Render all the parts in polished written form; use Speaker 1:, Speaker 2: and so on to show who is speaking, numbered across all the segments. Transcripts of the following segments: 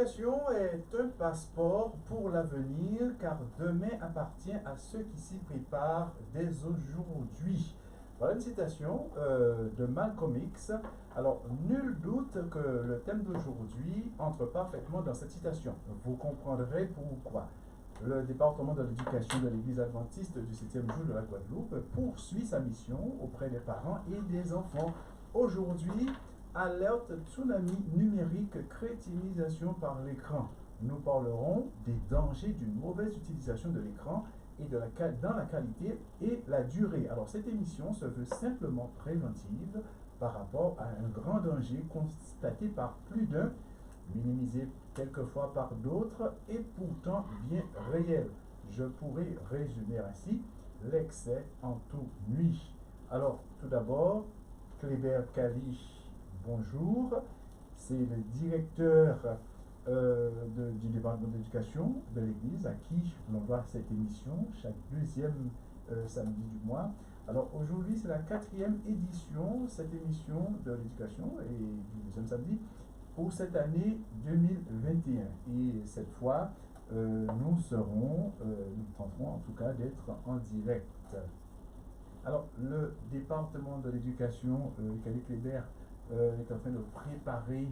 Speaker 1: L'éducation est un passeport pour l'avenir car demain appartient à ceux qui s'y préparent dès aujourd'hui. Voilà une citation de Malcolm X. Alors, nul doute que le thème d'aujourd'hui entre parfaitement dans cette citation. Vous comprendrez pourquoi. Le département de l'éducation de l'Église adventiste du 7e jour de la Guadeloupe poursuit sa mission auprès des parents et des enfants. Aujourd'hui, alerte tsunami numérique, crétinisation par l'écran. Nous parlerons des dangers d'une mauvaise utilisation de l'écran et dans la qualité et la durée. Alors cette émission se veut simplement préventive par rapport à un grand danger constaté par plus d'un, minimisé quelquefois par d'autres et pourtant bien réel. Je pourrais résumer ainsi: l'excès en tout nuit. Alors tout d'abord, Kléber Kali, bonjour. C'est le directeur du département d'éducation de l'Église à qui l'on doit cette émission chaque deuxième samedi du mois. Alors aujourd'hui, c'est la 4e édition, cette émission de l'éducation et du deuxième samedi pour cette année 2021. Et cette fois, nous tenterons en tout cas d'être en direct. Alors, le département de l'éducation, Kali Kléber, est en train de préparer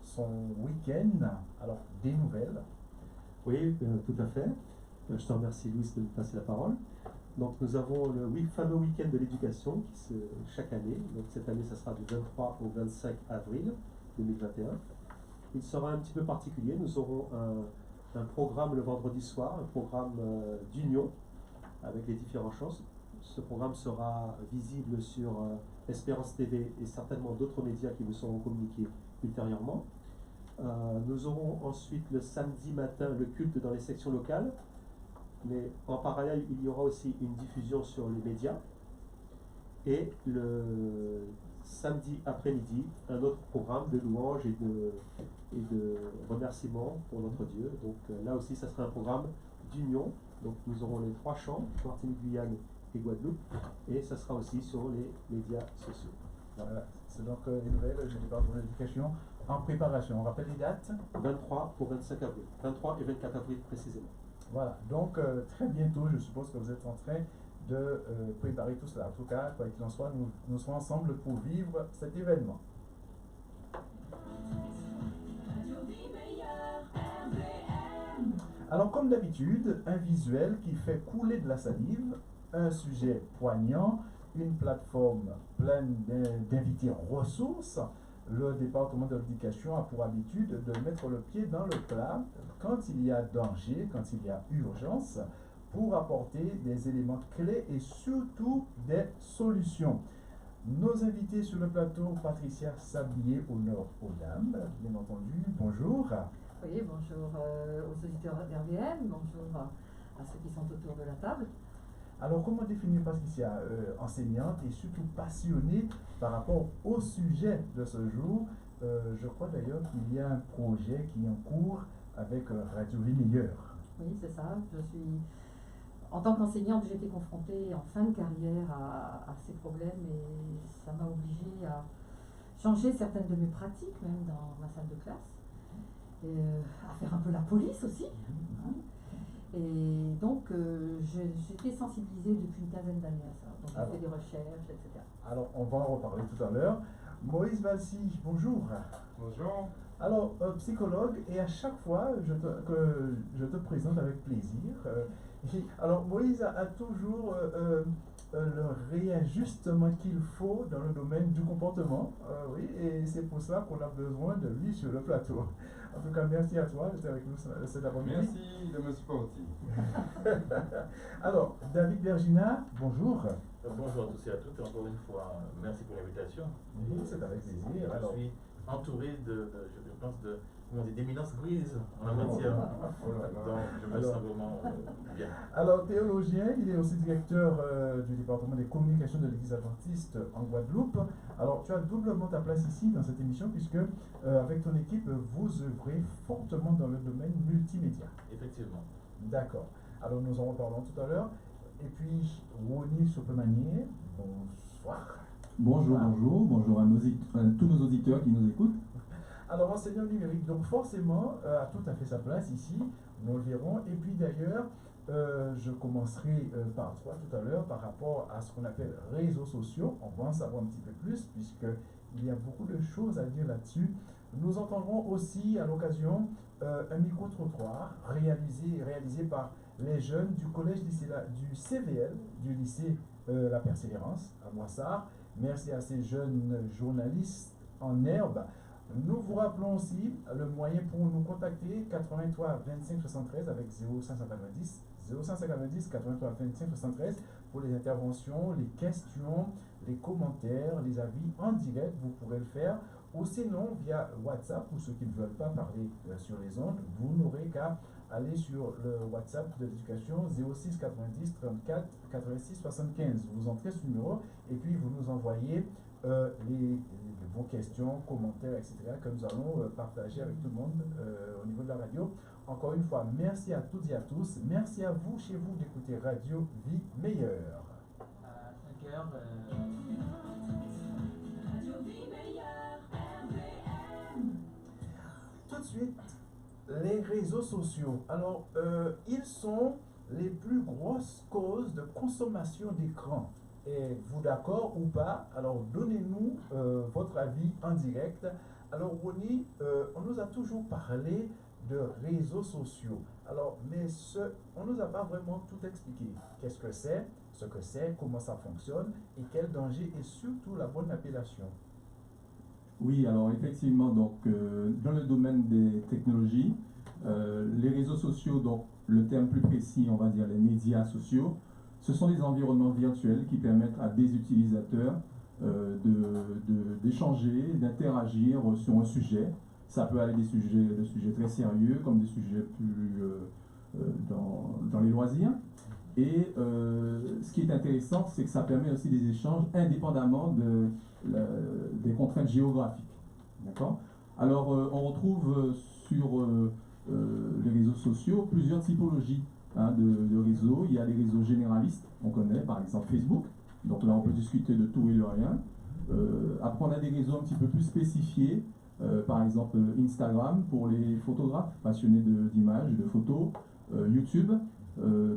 Speaker 1: son week-end. Alors, des nouvelles?
Speaker 2: Oui, tout à fait. Je te remercie, Louis, de me passer la parole. Donc, nous avons le fameux week-end de l'éducation chaque année. Donc, cette année, ça sera du 23 au 25 avril 2021. Il sera un petit peu particulier. Nous aurons un programme le vendredi soir, un programme d'union avec les différents chants. Ce programme sera visible sur Espérance TV et certainement d'autres médias qui vous seront communiqués ultérieurement. Nous aurons ensuite le samedi matin le culte dans les sections locales, mais en parallèle il y aura aussi une diffusion sur les médias. Et le samedi après-midi, un autre programme de louanges et de remerciements pour notre Dieu. Donc là aussi, ça sera un programme d'union. Donc nous aurons les 3 chants, Martinique, Guyane et Guadeloupe, et ça sera aussi sur les médias sociaux.
Speaker 1: Voilà. C'est donc les nouvelles du département de l'éducation en préparation. On rappelle les dates?
Speaker 2: 23 au 25 avril. 23 et 24 avril précisément.
Speaker 1: Voilà, donc très bientôt, je suppose que vous êtes en train de préparer tout cela. En tout cas, quoi qu'il en soit, nous serons ensemble pour vivre cet événement. Alors, comme d'habitude, un visuel qui fait couler de la salive, un sujet poignant, une plateforme pleine d'invités ressources. Le département de l'éducation a pour habitude de mettre le pied dans le plat quand il y a danger, quand il y a urgence, pour apporter des éléments clés et surtout des solutions. Nos invités sur le plateau, Patricia Sablier, honneur aux dames, bien entendu, bonjour.
Speaker 3: Oui, bonjour aux auditeurs d'RVM, bonjour à ceux qui sont autour de la table.
Speaker 1: Alors, comment définir Patricia, enseignante et surtout passionnée par rapport au sujet de ce jour? Je crois d'ailleurs qu'il y a un projet qui est en cours avec Radio Vie Meilleure.
Speaker 3: Oui, c'est ça. En tant qu'enseignante, j'ai été confrontée en fin de carrière à ces problèmes et ça m'a obligée à changer certaines de mes pratiques, même dans ma salle de classe, à faire un peu la police aussi. Hein. Et donc, j'étais sensibilisée depuis une quinzaine d'années à ça. Donc, j'ai fait des recherches, etc.
Speaker 1: Alors, on va en reparler tout à l'heure. Moïse Valsi, bonjour.
Speaker 4: Bonjour.
Speaker 1: Alors, psychologue, et à chaque fois que je te présente avec plaisir. Alors, Moïse a toujours le réajustement qu'il faut dans le domaine du comportement. Oui, et c'est pour ça qu'on a besoin de lui sur le plateau. En tout cas, merci à toi d'être avec nous cet après-midi.
Speaker 4: Merci de me supporter.
Speaker 1: Alors, David Vergina, bonjour.
Speaker 5: Bonjour à tous et à toutes, et encore une fois, merci pour l'invitation.
Speaker 1: Oui, c'est avec plaisir.
Speaker 5: Je suis entouré je pense, d'éminences grises en la matière. Donc, je me sens vraiment bien.
Speaker 1: Alors, théologien, il est aussi directeur du département des communications de l'Église adventiste en Guadeloupe. Alors, tu as doublement ta place ici dans cette émission puisque, avec ton équipe, vous œuvrez fortement dans le domaine multimédia.
Speaker 5: Effectivement.
Speaker 1: D'accord. Alors, nous en reparlons tout à l'heure. Et puis, Rony Soupemanier, bonsoir.
Speaker 6: Bonjour à tous nos auditeurs qui nous écoutent.
Speaker 1: Alors, enseignant numérique, donc forcément, a tout à fait sa place ici, nous le verrons. Et puis d'ailleurs, je commencerai par toi tout à l'heure par rapport à ce qu'on appelle réseaux sociaux. On va en savoir un petit peu plus puisqu'il y a beaucoup de choses à dire là-dessus. Nous entendrons aussi à l'occasion un micro-trottoir réalisé par les jeunes du collège lycée, du CVL, du lycée La Persévérance à Moissart. Merci à ces jeunes journalistes en herbe. Nous vous rappelons aussi le moyen pour nous contacter 83 25 73 avec 0590 83 25 73 pour les interventions, les questions, les commentaires, les avis en direct. Vous pourrez le faire ou sinon via WhatsApp pour ceux qui ne veulent pas parler sur les ondes. Vous n'aurez qu'à aller sur le WhatsApp de l'éducation 06 90 34 86 75. Vous entrez ce numéro et puis vous nous envoyez vos questions, commentaires, etc. que nous allons partager avec tout le monde au niveau de la radio. Encore une fois, merci à toutes et à tous. Merci à vous, chez vous, d'écouter Radio Vie Meilleure.
Speaker 6: À 5 heures.
Speaker 7: Radio Vie Meilleure, RVM.
Speaker 1: Tout de suite, les réseaux sociaux. Alors, ils sont les plus grosses causes de consommation d'écran. Êtes-vous d'accord ou pas? Alors, donnez-nous votre avis en direct. Alors, Ronnie, on nous a toujours parlé de réseaux sociaux. Alors, mais on ne nous a pas vraiment tout expliqué. Qu'est-ce que c'est, ce que c'est, comment ça fonctionne et quel danger et surtout la bonne appellation.
Speaker 8: Oui, alors effectivement, donc, dans le domaine des technologies, les réseaux sociaux, donc le terme plus précis, on va dire les médias sociaux, ce sont des environnements virtuels qui permettent à des utilisateurs d'échanger, d'interagir sur un sujet. Ça peut aller de sujets très sérieux comme des sujets plus dans les loisirs. Et ce qui est intéressant, c'est que ça permet aussi des échanges indépendamment des contraintes géographiques. D'accord? Alors, on retrouve sur les réseaux sociaux plusieurs typologies de réseaux. Il y a les réseaux généralistes, on connaît par exemple Facebook. Donc là, on peut discuter de tout et de rien. Après, on a des réseaux un petit peu plus spécifiés. Par exemple Instagram pour les photographes passionnés d'images, de photos, YouTube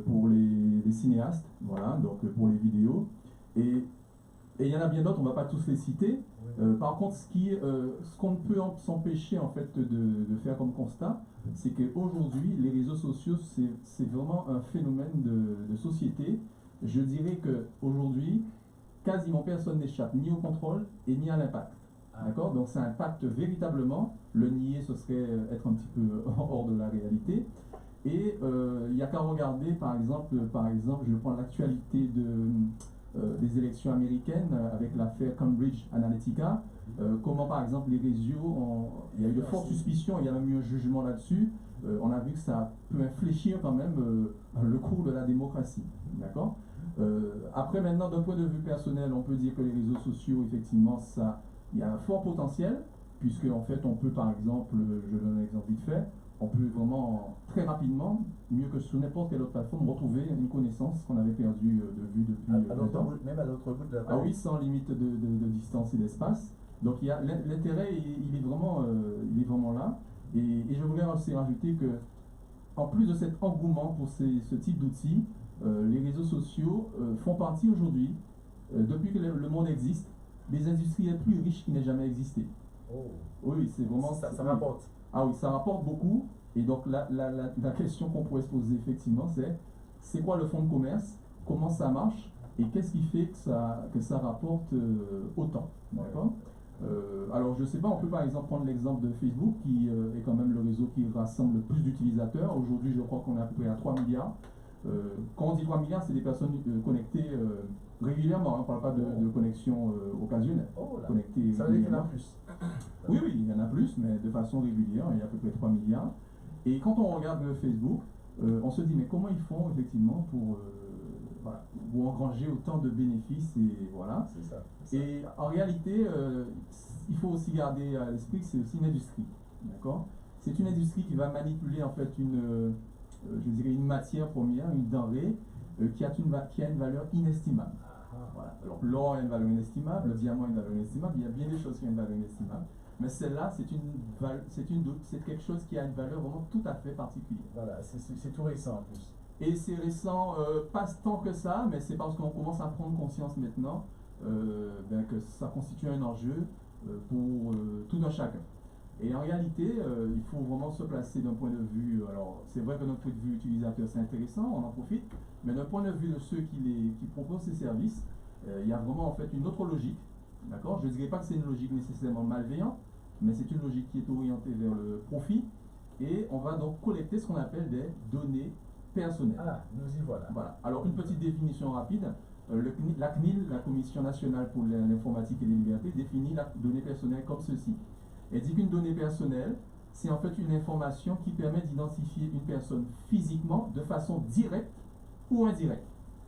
Speaker 8: pour les cinéastes, voilà, donc pour les vidéos. Et il y en a bien d'autres, on ne va pas tous les citer. Par contre, ce qu'on ne peut s'empêcher en fait de faire comme constat, c'est qu'aujourd'hui, les réseaux sociaux, c'est vraiment un phénomène de société. Je dirais qu'aujourd'hui, quasiment personne n'échappe ni au contrôle et ni à l'impact. D'accord? Donc ça impacte véritablement. Le nier, ce serait être un petit peu hors de la réalité. Et il n'y a qu'à regarder, par exemple, je prends l'actualité des élections américaines avec l'affaire Cambridge Analytica. Comment, par exemple, les réseaux, il y a eu de fortes suspicions, il y a même eu un jugement là-dessus. On a vu que ça peut infléchir quand même le cours de la démocratie. D'accord? Après, maintenant, d'un point de vue personnel, on peut dire que les réseaux sociaux, effectivement, il y a un fort potentiel, puisque en fait on peut par exemple, je donne un exemple vite fait, on peut vraiment très rapidement, mieux que sur n'importe quelle autre plateforme, retrouver une connaissance qu'on avait perdue de vue depuis longtemps.
Speaker 1: Même à l'autre bout de la
Speaker 8: Ah oui, sans limite de distance et d'espace. Donc l'intérêt, il est vraiment là. Et je voulais aussi rajouter que, en plus de cet engouement pour ce type d'outils, les réseaux sociaux font partie aujourd'hui, depuis que le monde existe, des industriels plus riches qui n'aient jamais existé.
Speaker 1: Oh.
Speaker 8: Oui, c'est vraiment...
Speaker 1: Ça rapporte.
Speaker 8: Ah oui, ça rapporte beaucoup. Et donc la question qu'on pourrait se poser effectivement, c'est quoi le fonds de commerce? Comment ça marche? Et qu'est-ce qui fait que ça rapporte autant? D'accord? Alors je ne sais pas, on peut par exemple prendre l'exemple de Facebook qui est quand même le réseau qui rassemble le plus d'utilisateurs. Aujourd'hui, je crois qu'on est à peu près à 3 milliards. Quand on dit 3 milliards, c'est des personnes connectées régulièrement, on ne parle pas de connexion occasionnelle. Connectées
Speaker 1: ça veut dire qu'il y en a plus.
Speaker 8: Oui, il y en a plus, mais de façon régulière, il y a à peu près 3 milliards. Et quand on regarde Facebook, on se dit, mais comment ils font effectivement pour engranger autant de bénéfices et voilà. C'est ça. Et en réalité, il faut aussi garder à l'esprit que c'est aussi une industrie. D'accord? C'est une industrie qui va manipuler en fait je dirais une matière première, une denrée qui a une valeur inestimable. Voilà. Alors l'or a une valeur inestimable, le diamant a une valeur inestimable, il y a bien des choses qui ont une valeur inestimable. mais celle-là, c'est quelque chose qui a une valeur vraiment tout à fait particulière.
Speaker 1: Voilà, c'est tout récent en plus.
Speaker 8: Et c'est récent, pas tant que ça, mais c'est parce qu'on commence à prendre conscience maintenant que ça constitue un enjeu pour tout un chacun. Et en réalité, il faut vraiment se placer d'un point de vue, alors c'est vrai que notre point de vue utilisateur c'est intéressant, on en profite, mais d'un point de vue de ceux qui proposent ces services, il y a vraiment en fait une autre logique, d'accord? Je ne dirais pas que c'est une logique nécessairement malveillante, mais c'est une logique qui est orientée vers le profit, et on va donc collecter ce qu'on appelle des données personnelles.
Speaker 1: Ah, nous y voilà.
Speaker 8: Voilà. Alors une petite définition rapide. La CNIL, la Commission nationale pour l'informatique et les libertés, définit la donnée personnelle comme ceci. Elle dit qu'une donnée personnelle, c'est en fait une information qui permet d'identifier une personne physiquement de façon directe ou indirecte.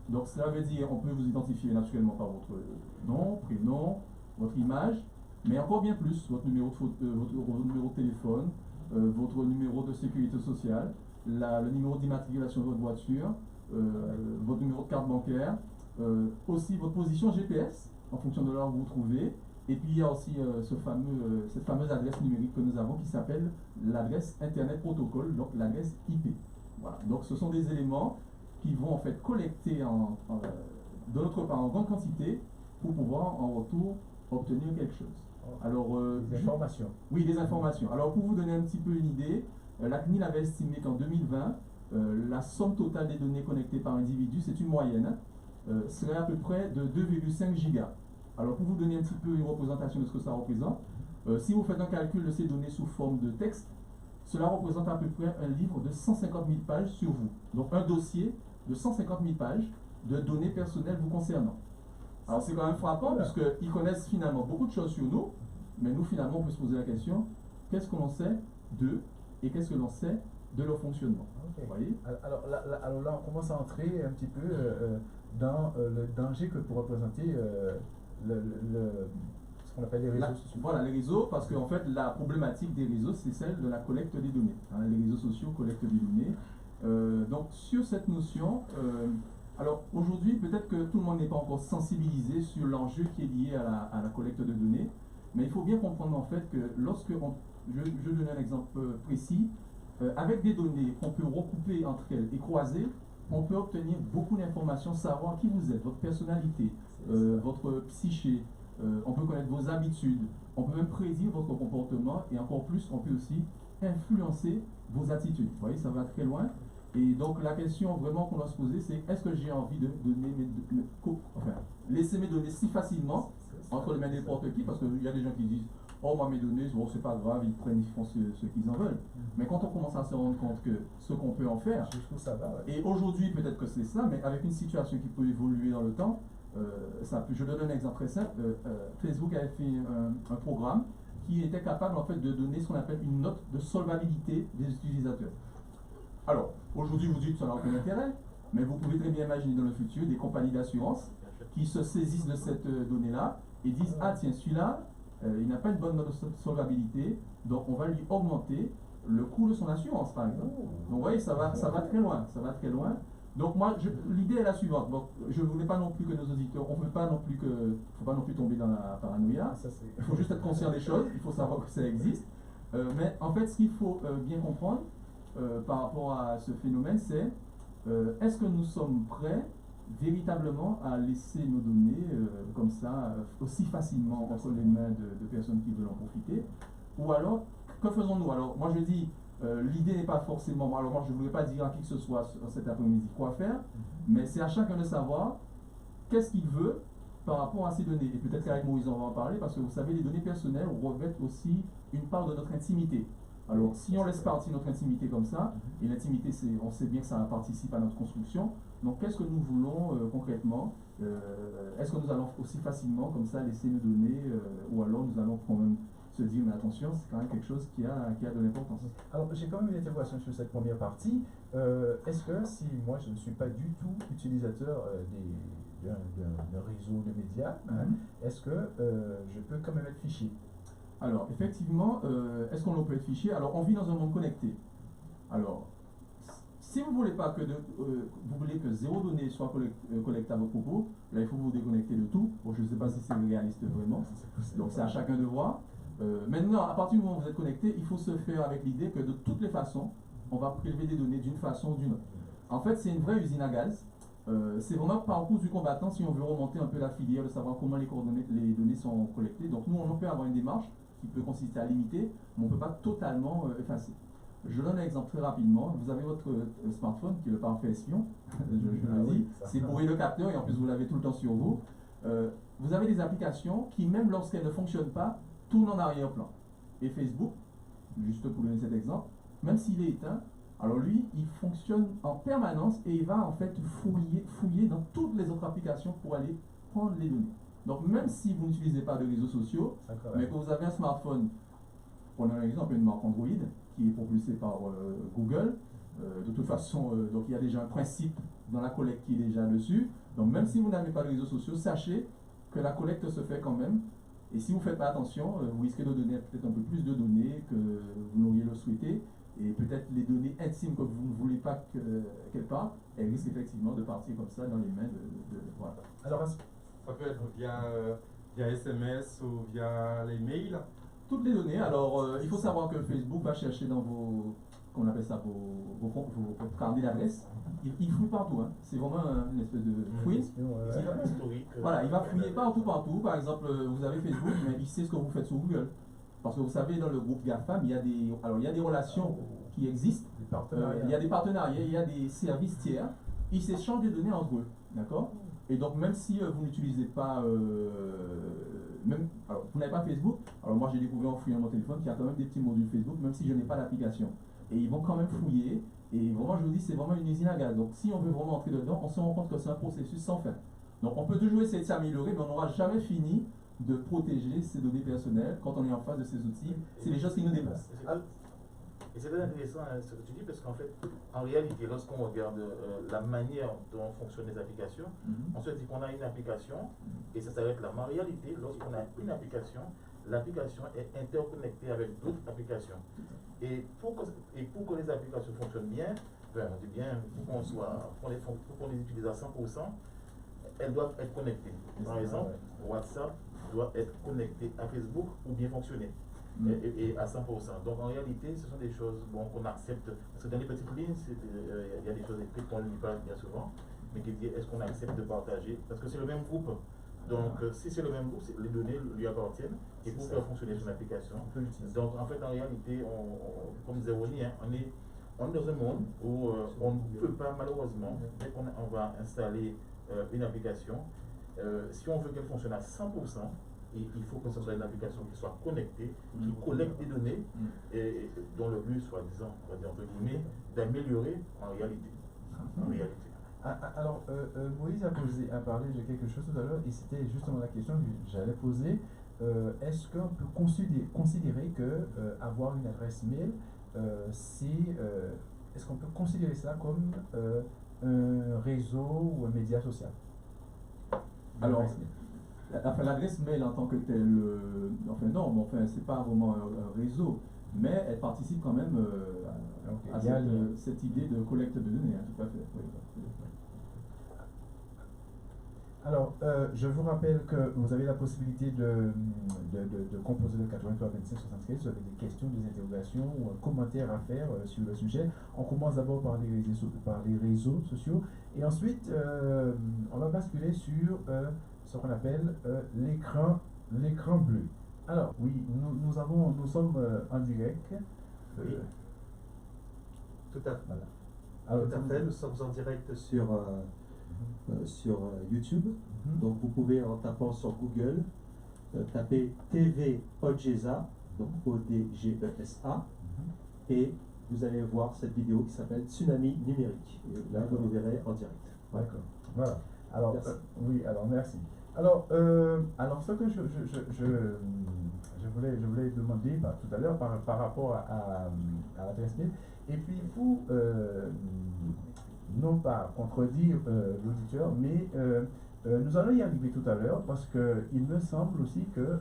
Speaker 8: Donc cela veut dire, on peut vous identifier naturellement par votre nom, prénom, votre image, mais encore bien plus, votre numéro de téléphone, votre numéro de sécurité sociale, le numéro d'immatriculation de votre voiture, votre numéro de carte bancaire, aussi votre position GPS en fonction de là où vous vous trouvez. Et puis il y a aussi cette fameuse adresse numérique que nous avons qui s'appelle l'adresse Internet Protocol, donc l'adresse IP. Voilà. Donc ce sont des éléments qui vont en fait collecter de notre part en grande quantité pour pouvoir en retour obtenir quelque chose. Alors,
Speaker 1: Des informations.
Speaker 8: Oui, des informations. Alors pour vous donner un petit peu une idée, la CNIL avait estimé qu'en 2020, la somme totale des données connectées par individu, c'est une moyenne, serait à peu près de 2,5 gigas. Alors pour vous donner un petit peu une représentation de ce que ça représente, si vous faites un calcul de ces données sous forme de texte, cela représente à peu près un livre de 150 000 pages sur vous. Donc un dossier de 150 000 pages de données personnelles vous concernant. Alors c'est quand même frappant puisqu'ils connaissent finalement beaucoup de choses sur nous, mais nous finalement on peut se poser la question, qu'est-ce que l'on sait d'eux et qu'est-ce que l'on sait de leur fonctionnement.
Speaker 1: Okay.
Speaker 8: Vous voyez?
Speaker 1: Alors là, on commence à entrer un petit peu dans le danger que peut représenter ce qu'on appelle les réseaux sociaux.
Speaker 8: Voilà, les réseaux, parce qu'en fait, la problématique des réseaux, c'est celle de la collecte des données. Hein, les réseaux sociaux collectent des données. Donc, sur cette notion, alors aujourd'hui, peut-être que tout le monde n'est pas encore sensibilisé sur l'enjeu qui est lié à la collecte de données, mais il faut bien comprendre en fait que je donne un exemple précis, avec des données qu'on peut recouper entre elles et croiser, on peut obtenir beaucoup d'informations, savoir qui vous êtes, votre personnalité, votre psyché, on peut connaître vos habitudes, on peut même prédire votre comportement et encore plus, on peut aussi influencer vos attitudes. Vous voyez, ça va très loin. Et donc la question vraiment qu'on doit se poser, c'est est-ce que j'ai envie de donner laisser mes données si facilement entre les mains de n'importe qui, parce qu'il y a des gens qui disent oh moi mes données, bon c'est pas grave, ils prennent, ils font ce qu'ils en veulent. Mais quand on commence à se rendre compte que ce qu'on peut en faire,
Speaker 1: ça va, ouais.
Speaker 8: et aujourd'hui peut-être que c'est ça, mais avec une situation qui peut évoluer dans le temps, je donne un exemple très simple. Facebook avait fait un programme qui était capable en fait de donner ce qu'on appelle une note de solvabilité des utilisateurs. Alors, aujourd'hui vous dites que ça n'a aucun intérêt, mais vous pouvez très bien imaginer dans le futur des compagnies d'assurance qui se saisissent de cette donnée-là et disent ah tiens celui-là, il n'a pas une bonne note de solvabilité, donc on va lui augmenter le coût de son assurance par exemple. Donc vous voyez, ça va très loin, ça va très loin. Donc moi, l'idée est la suivante. Donc, je ne voulais pas non plus que nos auditeurs, faut pas non plus tomber dans la paranoïa. Il faut juste être conscient des choses, il faut savoir que ça existe. Mais en fait, ce qu'il faut bien comprendre par rapport à ce phénomène, c'est est-ce que nous sommes prêts véritablement à laisser nos données comme ça aussi facilement entre les mains de personnes qui veulent en profiter, ou alors que faisons-nous? Alors moi je dis l'idée n'est pas forcément, alors moi je ne voulais pas dire à qui que ce soit cet après-midi quoi faire, mais c'est à chacun de savoir qu'est-ce qu'il veut par rapport à ces données. Et peut-être qu'avec Moïse on va en parler, parce que vous savez, les données personnelles revêtent aussi une part de notre intimité. Alors si on laisse partir notre intimité comme ça, et l'intimité on sait bien que ça participe à notre construction, donc qu'est-ce que nous voulons concrètement? Est-ce que nous allons aussi facilement comme ça laisser nos données, ou alors nous allons quand même se dire mais attention, c'est quand même quelque chose qui a de l'importance.
Speaker 1: Alors j'ai quand même une interrogation sur cette première partie. Est-ce que si moi je ne suis pas du tout utilisateur d'un réseau de médias, est-ce que je peux quand même être fiché?
Speaker 8: Alors effectivement, est-ce qu'on peut être fiché? Alors on vit dans un monde connecté. Alors si vous voulez pas vous voulez que zéro donnée soit collectée à votre propos, là il faut vous déconnecter de tout. Bon, je ne sais pas si c'est réaliste vraiment, donc c'est à chacun de voir. Maintenant, à partir du moment où vous êtes connecté, il faut se faire avec l'idée que de toutes les façons, on va prélever des données d'une façon ou d'une autre. En fait, c'est une vraie usine à gaz. C'est vraiment le parcours du combattant si on veut remonter un peu la filière, de savoir comment les données sont collectées. Donc nous, on peut avoir une démarche qui peut consister à limiter, mais on ne peut pas totalement effacer. Je donne un exemple très rapidement. Vous avez votre smartphone qui est le parfait espion. je le dis, c'est bourré le capteur et en plus vous l'avez tout le temps sur vous. Vous avez des applications qui, même lorsqu'elles ne fonctionnent pas, tournent en arrière-plan. Et Facebook, juste pour donner cet exemple, même s'il est éteint, alors lui, il fonctionne en permanence et il va en fait fouiller dans toutes les autres applications pour aller prendre les données. Donc même si vous n'utilisez pas de réseaux sociaux, mais que vous avez un smartphone, prenons un exemple, une marque Android, qui est propulsée par Google, de toute façon, donc il y a déjà un principe dans la collecte qui est déjà dessus. Donc même si vous n'avez pas de réseaux sociaux, sachez que la collecte se fait quand même. Et si vous ne faites pas attention, vous risquez de donner peut-être un peu plus de données que vous l'auriez le souhaité. Et peut-être les données intimes que vous ne voulez pas qu'elles partent, elles risquent effectivement de partir comme ça dans les mains voilà.
Speaker 1: Alors,
Speaker 4: Ça peut être via SMS ou via les mails.
Speaker 8: Toutes les données. Alors, il faut savoir que Facebook va chercher dans vos, qu'on appelle ça, vos carnets d'adresse. Il fouille partout. Hein. C'est vraiment une espèce de fouille. Voilà, il va fouiller partout. Par exemple, vous avez Facebook, mais il sait ce que vous faites sur Google. Parce que vous savez, dans le groupe GAFAM, il y a des relations qui existent. Il y a des partenariats, il y a des services tiers. Ils s'échangent des données entre eux. D'accord? Et donc, même si vous n'utilisez pas, alors, vous n'avez pas Facebook, alors moi j'ai découvert en fouillant mon téléphone qu'il y a quand même des petits modules Facebook, même si je n'ai pas l'application. Et ils vont quand même fouiller. Et vraiment, je vous dis, c'est vraiment une usine à gaz. Donc, si on veut vraiment entrer dedans, on se rend compte que c'est un processus sans fin. Donc, on peut toujours essayer de s'améliorer, mais on n'aura jamais fini de protéger ces données personnelles quand on est en face de ces outils. C'est les choses qui nous dépassent.
Speaker 5: Et c'est très intéressant ce que tu dis, parce qu'en fait, en réalité, lorsqu'on regarde la manière dont fonctionnent les applications, on se dit qu'on a une application et ça s'arrête là. Mais en réalité, lorsqu'on a une application, l'application est interconnectée avec d'autres applications. Et pour que les applications fonctionnent bien, on dit bien, pour qu'on les utilise à 100%, elles doivent être connectées. Par exemple, WhatsApp doit être connecté à Facebook ou bien fonctionner. Et à 100%. Donc en réalité, ce sont des choses qu'on accepte. Parce que dans les petites lignes, il y a des choses écrites qu'on ne lit pas bien souvent, mais qui disent est-ce qu'on accepte de partager? Parce que c'est le même groupe. Donc si c'est le même groupe, les données lui appartiennent. Et pour faire fonctionner son application. Donc en fait, en réalité, comme disait Ronnie, on est dans un monde où on ne peut pas, malheureusement, dès qu'on va installer une application, si on veut qu'elle fonctionne à 100%, il faut que ce soit une application qui soit connectée, qui collecte des données, et dont le but, soi-disant, on va dire entre guillemets, d'améliorer en réalité.
Speaker 1: Alors, Moïse a parlé de quelque chose tout à l'heure, et c'était justement la question que j'allais poser. Est-ce qu'on peut considérer que avoir une adresse mail, est-ce qu'on peut considérer ça comme un réseau ou un média social?
Speaker 8: Alors, l'adresse mail en tant que telle, c'est pas vraiment un réseau, mais elle participe quand même à cette idée de collecte de données, hein, tout à fait. Oui.
Speaker 1: Alors, je vous rappelle que vous avez la possibilité de composer le 83 25 73. Vous avez des questions, des interrogations ou un commentaire à faire sur le sujet. On commence d'abord par les réseaux sociaux et ensuite on va basculer sur ce qu'on appelle l'écran bleu. Alors, oui, nous sommes en direct.
Speaker 2: Oui. Tout à fait.
Speaker 1: Voilà. Alors,
Speaker 2: tout à fait, nous sommes en direct sur YouTube. Donc vous pouvez, en tapant sur Google, taper TV Odgesa, donc O-D-G-E-S-A, et vous allez voir cette vidéo qui s'appelle Tsunami numérique. Et là, vous nous verrez en direct.
Speaker 1: D'accord. Voilà. Alors, merci. Alors, ce que je voulais demander tout à l'heure par rapport à l'adresse mail, et puis pour non pas contredire l'auditeur, mais nous allons y arriver tout à l'heure parce qu'il me semble aussi que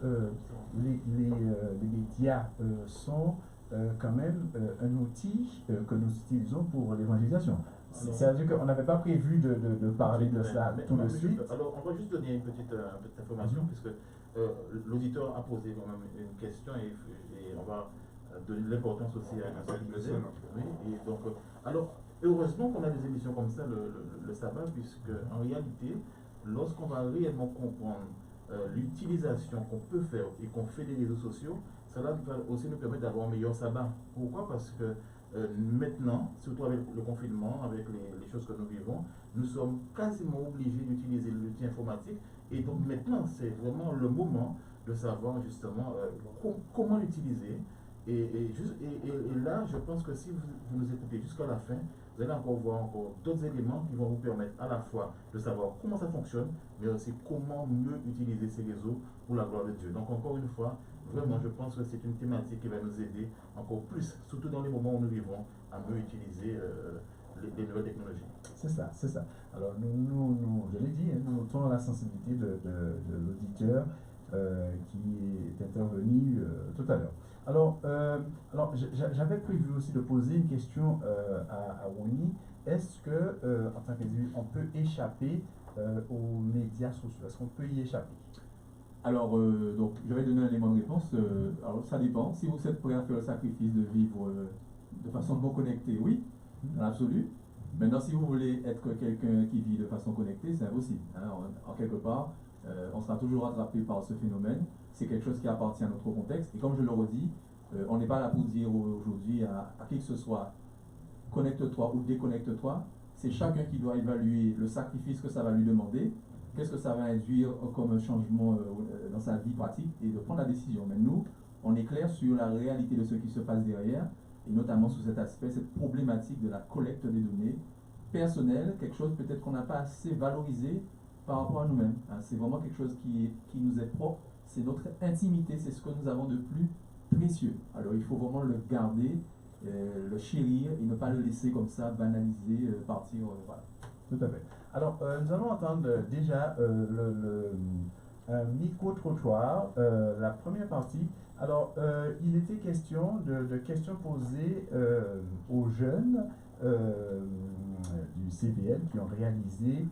Speaker 1: les médias sont quand même un outil que nous utilisons pour l'évangélisation. C'est-à-dire qu'on n'avait pas prévu de parler de cela tout de suite.
Speaker 5: Alors, on va juste donner une petite information, puisque l'auditeur a posé quand même une question et on va donner de l'importance aussi à ce qu'il faisait. Oui, et donc, alors, heureusement qu'on a des émissions comme ça le sabbat, puisque en réalité, lorsqu'on va réellement comprendre l'utilisation qu'on peut faire et qu'on fait des réseaux sociaux, cela va aussi nous permettre d'avoir un meilleur sabbat. Pourquoi? Parce que maintenant, surtout avec le confinement, avec les choses que nous vivons, nous sommes quasiment obligés d'utiliser l'outil informatique. Et donc maintenant, c'est vraiment le moment de savoir justement comment l'utiliser. Et là, je pense que si vous nous écoutez jusqu'à la fin, vous allez encore voir encore d'autres éléments qui vont vous permettre à la fois de savoir comment ça fonctionne, mais aussi comment mieux utiliser ces réseaux pour la gloire de Dieu. Donc encore une fois, vraiment, je pense que c'est une thématique qui va nous aider encore plus, surtout dans les moments où nous vivons, à mieux utiliser les nouvelles technologies.
Speaker 1: C'est ça, c'est ça. Alors, je l'ai dit, nous notons la sensibilité de l'auditeur qui est intervenu tout à l'heure. Alors, j'avais prévu aussi de poser une question à Ronnie. Est-ce que, en tant qu'individu, on peut échapper aux médias sociaux? Est-ce qu'on peut y échapper?
Speaker 8: Alors, donc, je vais donner un élément de réponse. Alors, ça dépend. Si vous êtes prêt à faire le sacrifice de vivre de façon non connectée, oui, dans l'absolu. Maintenant, si vous voulez être quelqu'un qui vit de façon connectée, c'est impossible. Hein. En quelque part, on sera toujours attrapé par ce phénomène. C'est quelque chose qui appartient à notre contexte. Et comme je le redis, on n'est pas là pour dire aujourd'hui à qui que ce soit, connecte-toi ou déconnecte-toi. C'est chacun qui doit évaluer le sacrifice que ça va lui demander, qu'est-ce que ça va induire comme changement dans sa vie pratique et de prendre la décision. Mais nous, on est clair sur la réalité de ce qui se passe derrière, et notamment sur cet aspect, cette problématique de la collecte des données personnelles, quelque chose peut-être qu'on n'a pas assez valorisé par rapport à nous-mêmes. Hein. C'est vraiment quelque chose qui nous est propre, c'est notre intimité, c'est ce que nous avons de plus précieux. Alors il faut vraiment le garder, le chérir et ne pas le laisser comme ça banaliser, partir. Voilà.
Speaker 1: Tout à fait. Alors, nous allons entendre déjà un micro-trottoir, la première partie. Alors, il était question de questions posées aux jeunes du CVL qui ont réalisé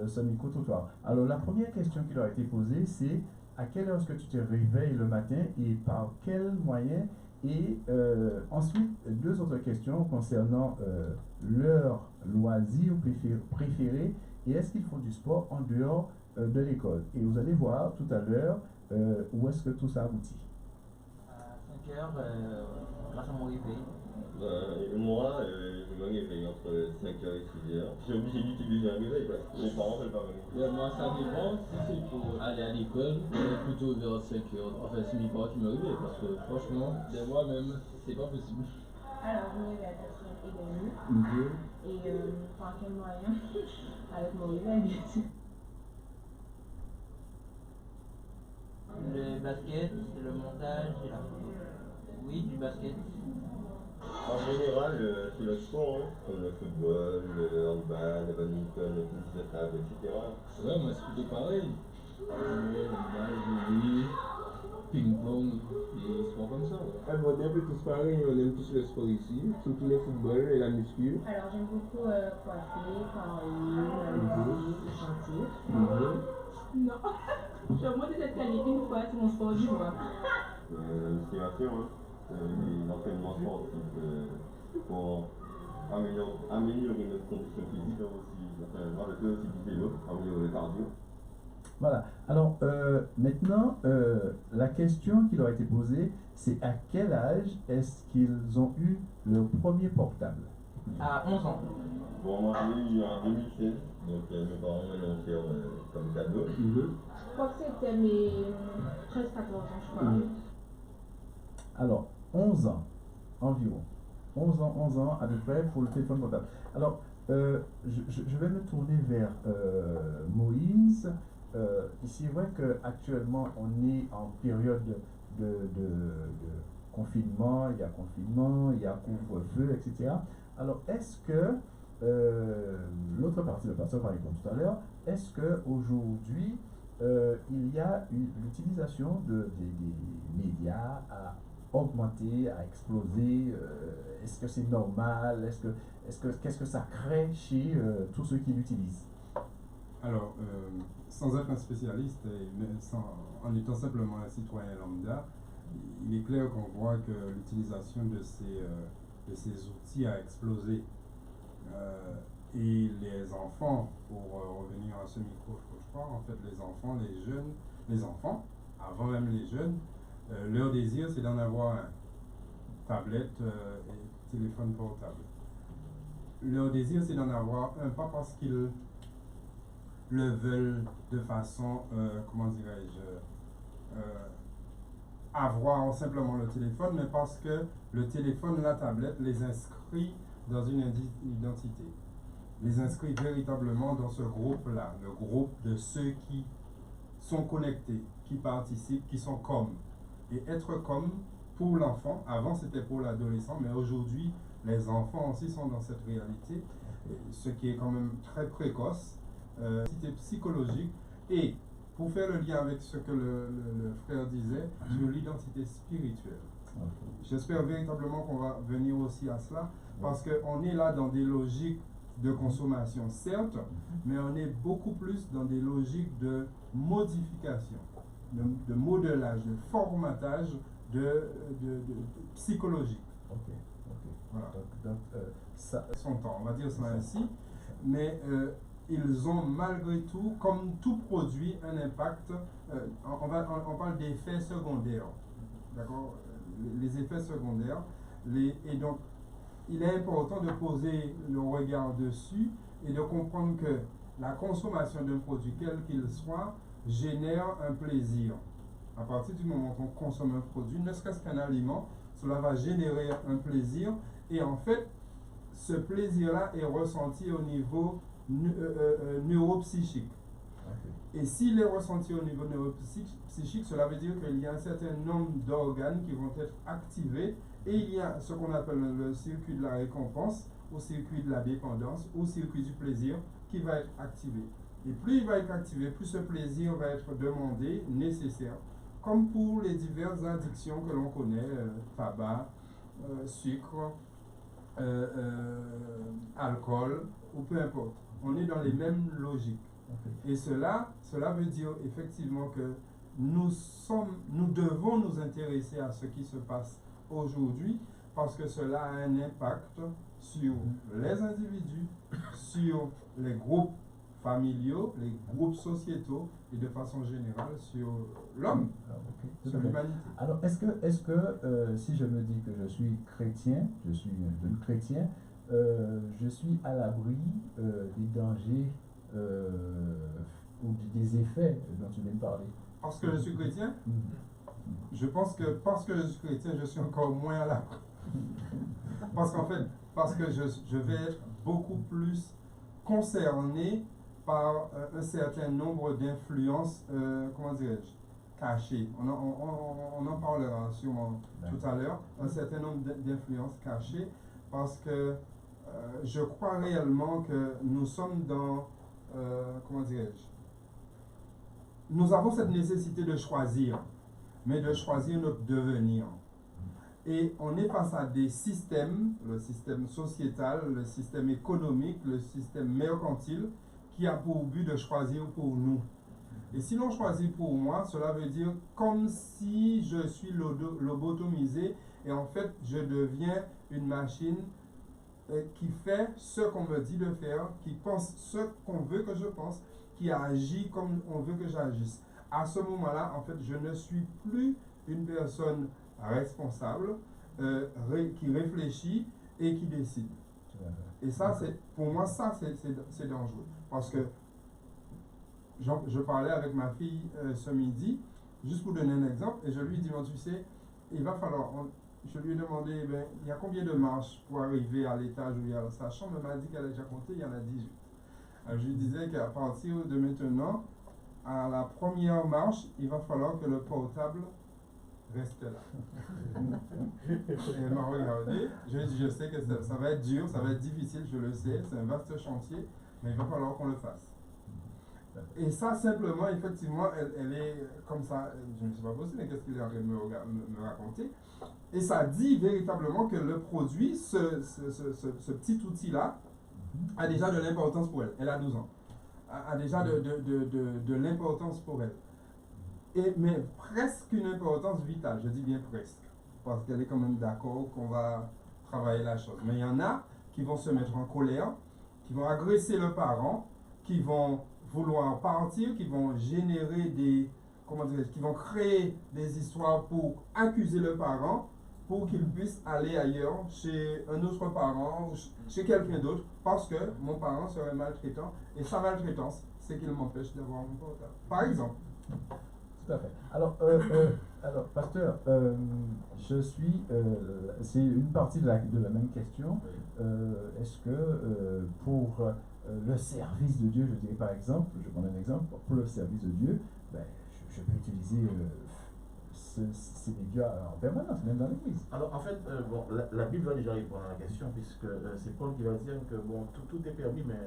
Speaker 1: ce micro-trottoir. Alors, la première question qui leur a été posée, c'est à quelle heure est-ce que tu te réveilles le matin et par quel moyen? Et ensuite, deux autres questions concernant leur loisir préféré et est-ce qu'ils font du sport en dehors de l'école. Et vous allez voir tout à l'heure où est-ce que tout ça aboutit.
Speaker 6: À 5 heures, grâce à mon réveil.
Speaker 9: Moi, je me réveille entre 5h et 6h. Je suis obligé d'utiliser un réveil parce que mes parents ne veulent pas me réveiller.
Speaker 10: Moi, ça dépend. Si c'est pour aller à l'école, plutôt vers 5h. Enfin, c'est mes parents qui me réveillent parce que franchement, de moi-même, c'est pas possible.
Speaker 11: Alors, je me réveille à 4h30. Et par quel moyen? Avec mon réveil, bien sûr.
Speaker 6: Le basket, le montage et la photo. Oui, du basket.
Speaker 9: En général, c'est le sport, hein, comme le football, le handball, le badminton, le tennis de table, etc.
Speaker 10: Ouais, moi c'est plutôt pareil. Le handball, volley, ping-pong, et sport comme ça. Ouais.
Speaker 12: Alors, on est un peu tous pareils, on aime tous le sport ici, surtout le football et la muscu.
Speaker 11: Alors, j'aime beaucoup coiffer, parler, chanter. Non, je suis monté cette qualité une fois, c'est mon sport du mois.
Speaker 9: La musculation, hein. L'entraînement sportif pour améliorer notre condition physique aussi. Enfin, on peut aussi du vélo, améliorer le cardio.
Speaker 1: Voilà. Alors maintenant, la question qui leur a été posée, c'est à quel âge est-ce qu'ils ont eu leur premier portable?
Speaker 6: À 11 ans.
Speaker 9: Bon, moi j'ai eu en 2016, donc mes parents m'ont offert comme cadeau.
Speaker 11: Je crois que c'était mes 13-14 ans, je crois.
Speaker 1: Alors, 11 ans environ. 11 ans à peu près pour le téléphone portable. Alors, je vais me tourner vers Moïse. C'est vrai qu'actuellement, on est en période de confinement, il y a couvre-feu, etc. Alors, est-ce que, l'autre partie, le pasteur parlait comme tout à l'heure, est-ce qu'aujourd'hui, il y a l'utilisation des médias augmenté, a explosé? Est-ce que c'est normal? Qu'est-ce que ça crée chez tous ceux qui l'utilisent?
Speaker 4: Alors, sans être un spécialiste, en étant simplement un citoyen lambda, il est clair qu'on voit que l'utilisation de ces outils a explosé. Et les enfants, pour revenir à ce micro-trottoir, en fait, les enfants, avant même les jeunes, leur désir, c'est d'en avoir un. Tablette et téléphone portable. Leur désir, c'est d'en avoir un, pas parce qu'ils le veulent de façon, comment dirais-je, avoir simplement le téléphone, mais parce que le téléphone, la tablette, les inscrit dans une identité. Les inscrit véritablement dans ce groupe-là, le groupe de ceux qui sont connectés, qui participent, qui sont comme. Et être comme, pour l'enfant, avant c'était pour l'adolescent, mais aujourd'hui, les enfants aussi sont dans cette réalité, ce qui est quand même très précoce, c'était psychologique. Et pour faire le lien avec ce que le frère disait sur l'identité spirituelle, j'espère véritablement qu'on va venir aussi à cela, parce qu'on est là dans des logiques de consommation, certes, mais on est beaucoup plus dans des logiques de modification, de modelage, de formatage de psychologique. Voilà. Son temps, on va dire cela ainsi, mais ils ont malgré tout, comme tout produit, un impact. On parle d'effets secondaires, d'accord? Les effets secondaires, et donc il est important de poser le regard dessus et de comprendre que la consommation d'un produit, quel qu'il soit, génère un plaisir. À partir du moment qu'on consomme un produit, ne serait-ce qu'un aliment, cela va générer un plaisir, et en fait, ce plaisir-là est ressenti au niveau neuropsychique. Et s'il est ressenti au niveau neuropsychique, cela veut dire qu'il y a un certain nombre d'organes qui vont être activés, et il y a ce qu'on appelle le circuit de la récompense, au circuit de la dépendance, au circuit du plaisir, qui va être activé. Et plus il va être activé, plus ce plaisir va être demandé, nécessaire, comme pour les diverses addictions que l'on connaît, tabac, sucre, alcool, ou peu importe. On est dans les mêmes logiques. Et cela veut dire effectivement que nous devons nous intéresser à ce qui se passe aujourd'hui, parce que cela a un impact sur les individus, sur les groupes familiaux, les groupes sociétaux, et de façon générale sur l'homme, sur l'humanité.
Speaker 1: Alors, est-ce que si je me dis que je suis chrétien, je suis un jeune chrétien, je suis à l'abri des dangers ou des effets dont tu viens de parler?
Speaker 4: Parce que je suis chrétien? Je pense que parce que je suis chrétien, je suis encore moins à l'abri. Parce que je vais être beaucoup plus concerné par un certain nombre d'influences, comment dirais-je, cachées. On en parlera sûrement tout à l'heure, un certain nombre d'influences cachées, parce que je crois réellement que nous sommes dans, comment dirais-je, nous avons cette nécessité de choisir, mais de choisir notre devenir. Et on est face à des systèmes, le système sociétal, le système économique, le système mercantile, qui a pour but de choisir pour nous. Et si l'on choisit pour moi, cela veut dire comme si je suis lobotomisé, et en fait je deviens une machine qui fait ce qu'on me dit de faire, qui pense ce qu'on veut que je pense, qui agit comme on veut que j'agisse. À ce moment-là, en fait, je ne suis plus une personne responsable, qui réfléchit et qui décide. Et ça, pour moi, c'est dangereux. Parce que je parlais avec ma fille ce midi, juste pour donner un exemple, et je lui dis, bon, tu sais, il va falloir... je lui ai demandé, ben, il y a combien de marches pour arriver à l'étage où il y a sa chambre? Elle m'a dit qu'elle a déjà compté, il y en a 18. Alors, je lui disais qu'à partir de maintenant, à la première marche, il va falloir que le portable reste là. Et elle m'a regardé, je lui ai dit, je sais que ça va être dur, ça va être difficile, je le sais, c'est un vaste chantier, mais il va falloir qu'on le fasse. Et ça, simplement, effectivement, elle est comme ça. Je ne sais pas possible, mais qu'est-ce qu'il est en train de me raconter? Et ça dit véritablement que le produit, ce petit outil-là, a déjà de l'importance pour elle. Elle a 12 ans. A déjà de l'importance pour elle. Mais presque une importance vitale, je dis bien presque. Parce qu'elle est quand même d'accord qu'on va travailler la chose. Mais il y en a qui vont se mettre en colère, qui vont agresser le parent, qui vont vouloir partir, qui vont générer qui vont créer des histoires pour accuser le parent, pour qu'il puisse aller ailleurs, chez un autre parent, ou chez quelqu'un d'autre, parce que mon parent serait maltraitant, et sa maltraitance, c'est qu'il m'empêche d'avoir mon portable. Par exemple.
Speaker 1: Tout à fait. Alors, pasteur, c'est une partie de la même question. Est-ce que pour le service de Dieu, je dirais par exemple, je prends un exemple, pour le service de Dieu, ben, je peux utiliser ces médias en permanence, même dans l'église.
Speaker 5: Alors en fait, la Bible va déjà répondre à la question, puisque c'est Paul qui va dire que bon, tout est permis, mais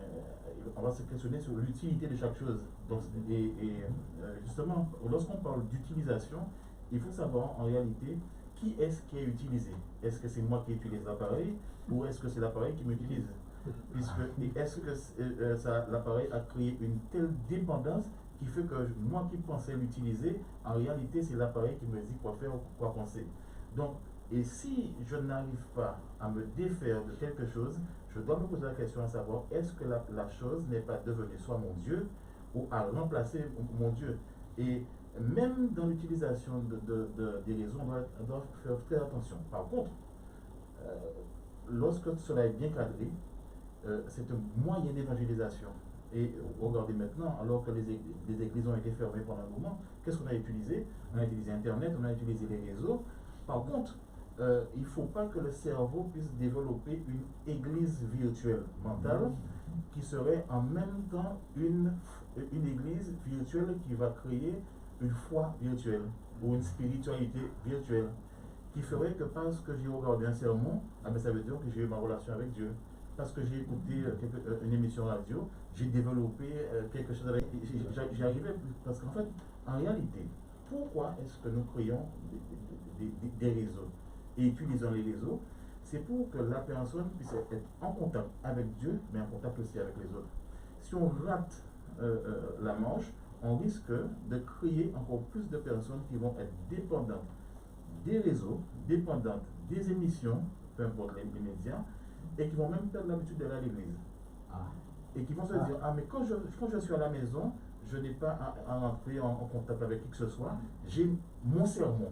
Speaker 5: on va se questionner sur l'utilité de chaque chose. Donc, justement, lorsqu'on parle d'utilisation, il faut savoir en réalité qui est-ce qui est utilisé. Est-ce que c'est moi qui utilise l'appareil ou est-ce que c'est l'appareil qui m'utilise? Est-ce que l'appareil a créé une telle dépendance qui fait que moi qui pensais l'utiliser, en réalité c'est l'appareil qui me dit quoi faire ou quoi penser. Donc, et si je n'arrive pas à me défaire de quelque chose, je dois me poser la question à savoir, est-ce que la chose n'est pas devenue soit mon Dieu ou a remplacé mon Dieu? Et même dans l'utilisation des réseaux, on doit faire très attention. Par contre, lorsque cela est bien cadré, c'est un moyen d'évangélisation. Et regardez maintenant, alors que les églises ont été fermées pendant un moment, qu'est-ce qu'on a utilisé? On a utilisé Internet, on a utilisé les réseaux. Par contre, il ne faut pas que le cerveau puisse développer une église virtuelle mentale qui serait en même temps une église virtuelle qui va créer une foi virtuelle ou une spiritualité virtuelle qui ferait que parce que j'ai regardé un sermon, ça veut dire que j'ai eu ma relation avec Dieu. Parce que j'ai écouté une émission radio, j'ai développé quelque chose avec. J'y arrivais parce qu'en fait, en réalité, pourquoi est-ce que nous créons des réseaux et utilisons les réseaux? C'est pour que la personne puisse être en contact avec Dieu, mais en contact aussi avec les autres. Si on rate la manche, on risque de créer encore plus de personnes qui vont être dépendantes des réseaux, dépendantes des émissions, peu importe les médias, et qui vont même perdre l'habitude d'aller à l'église. Et qui vont se dire, mais quand je suis à la maison, je n'ai pas à rentrer en contact avec qui que ce soit, j'ai mon sermon,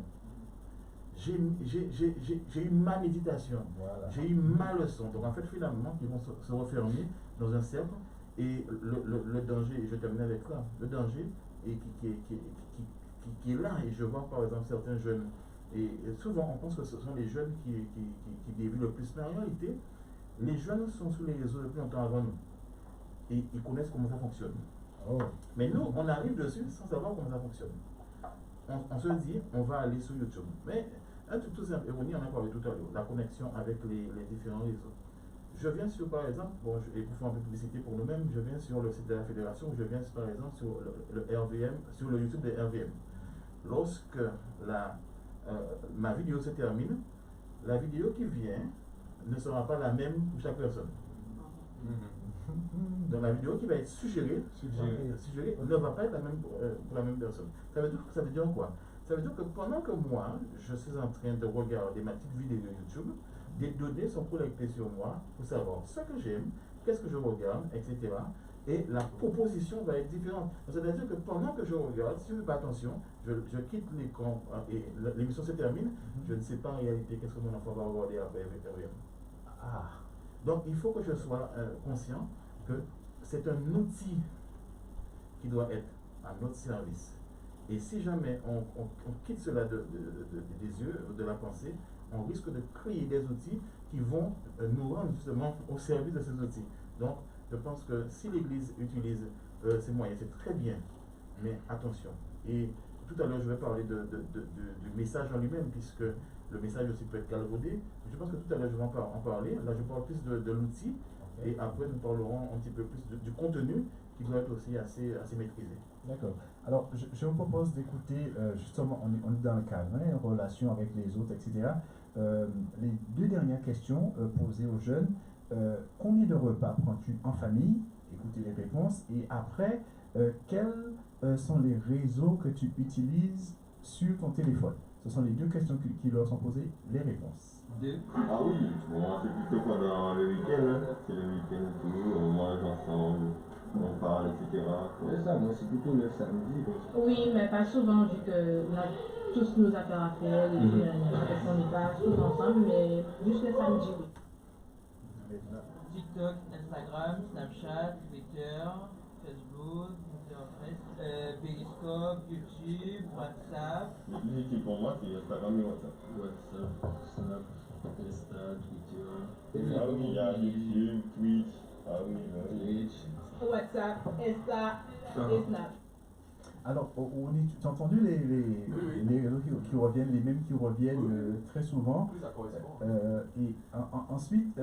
Speaker 5: j'ai eu ma méditation, j'ai eu ma leçon. Donc en fait, finalement, ils vont se refermer dans un cercle, et le danger, je termine avec ça, le danger qui est là, et je vois par exemple certains jeunes, et souvent on pense que ce sont les jeunes qui dévient le plus, mais en réalité, les jeunes sont sur les réseaux depuis longtemps avant nous. Et ils connaissent comment ça fonctionne. Mais nous, on arrive dessus sans savoir comment ça fonctionne. On se dit, on va aller sur YouTube. Mais, tout simple, on en a parlé tout à l'heure, la connexion avec les différents réseaux. Je viens sur, par exemple, et pour faire un peu de publicité pour nous-mêmes, je viens sur le site de la Fédération, je viens par exemple sur le RVM, sur le YouTube de RVM. Lorsque ma vidéo se termine, la vidéo qui vient ne sera pas la même pour chaque personne. Donc la vidéo qui va être suggérée ne va pas être la même pour la même personne. Ça veut dire quoi? Ça veut dire que pendant que moi, je suis en train de regarder ma petite vidéo YouTube, des données sont collectées sur moi pour savoir ce que j'aime, qu'est-ce que je regarde, etc. Et la proposition va être différente. C'est-à-dire que pendant que je regarde, si je ne fais pas attention, je quitte l'écran et l'émission se termine, je ne sais pas en réalité qu'est-ce que mon enfant va regarder après avec rien. Donc il faut que je sois conscient que c'est un outil qui doit être à notre service. Et si jamais on quitte cela des yeux, de la pensée, on risque de créer des outils qui vont nous rendre justement au service de ces outils. Donc je pense que si l'Église utilise ces moyens, c'est très bien, mais attention. Et tout à l'heure, je vais parler du message en lui-même, puisque le message aussi peut être galvaudé. Je pense que tout à l'heure, je vais en parler. Là, je parle plus de l'outil, et après, nous parlerons un petit peu plus du contenu qui doit être aussi assez maîtrisé.
Speaker 1: D'accord. Alors, je vous propose d'écouter, justement, on est dans le cadre, hein, relation avec les autres, etc. Les deux dernières questions posées aux jeunes. Combien de repas prends-tu en famille? Écoutez les réponses. Et après, quels sont les réseaux que tu utilises sur ton téléphone? Ce sont les deux questions qui leur sont posées, les réponses.
Speaker 9: Ah oui, bon, c'est plutôt pendant le week-end, hein. C'est le week-end et tout, on mange ensemble, on parle, etc.
Speaker 12: C'est ça, moi c'est plutôt le samedi.
Speaker 11: Oui, mais pas souvent, vu qu'on a tous nos affaires à faire, et puis on n'est pas tous ensemble, mais juste le samedi, oui.
Speaker 6: TikTok, Instagram, Snapchat, Twitter, Facebook, Pinterest, Periscope, YouTube, WhatsApp.
Speaker 9: YouTube pour moi, c'est Instagram et WhatsApp.
Speaker 10: WhatsApp, Snap, Insta, Twitter.
Speaker 9: Ah oui, il y a YouTube, Twitch. Ah oui,
Speaker 10: Twitch.
Speaker 11: WhatsApp, Insta et Snap.
Speaker 1: Alors, tu as entendu les réseaux qui reviennent, les mêmes qui reviennent très souvent.
Speaker 13: Oui, ça correspond.
Speaker 1: Et ensuite,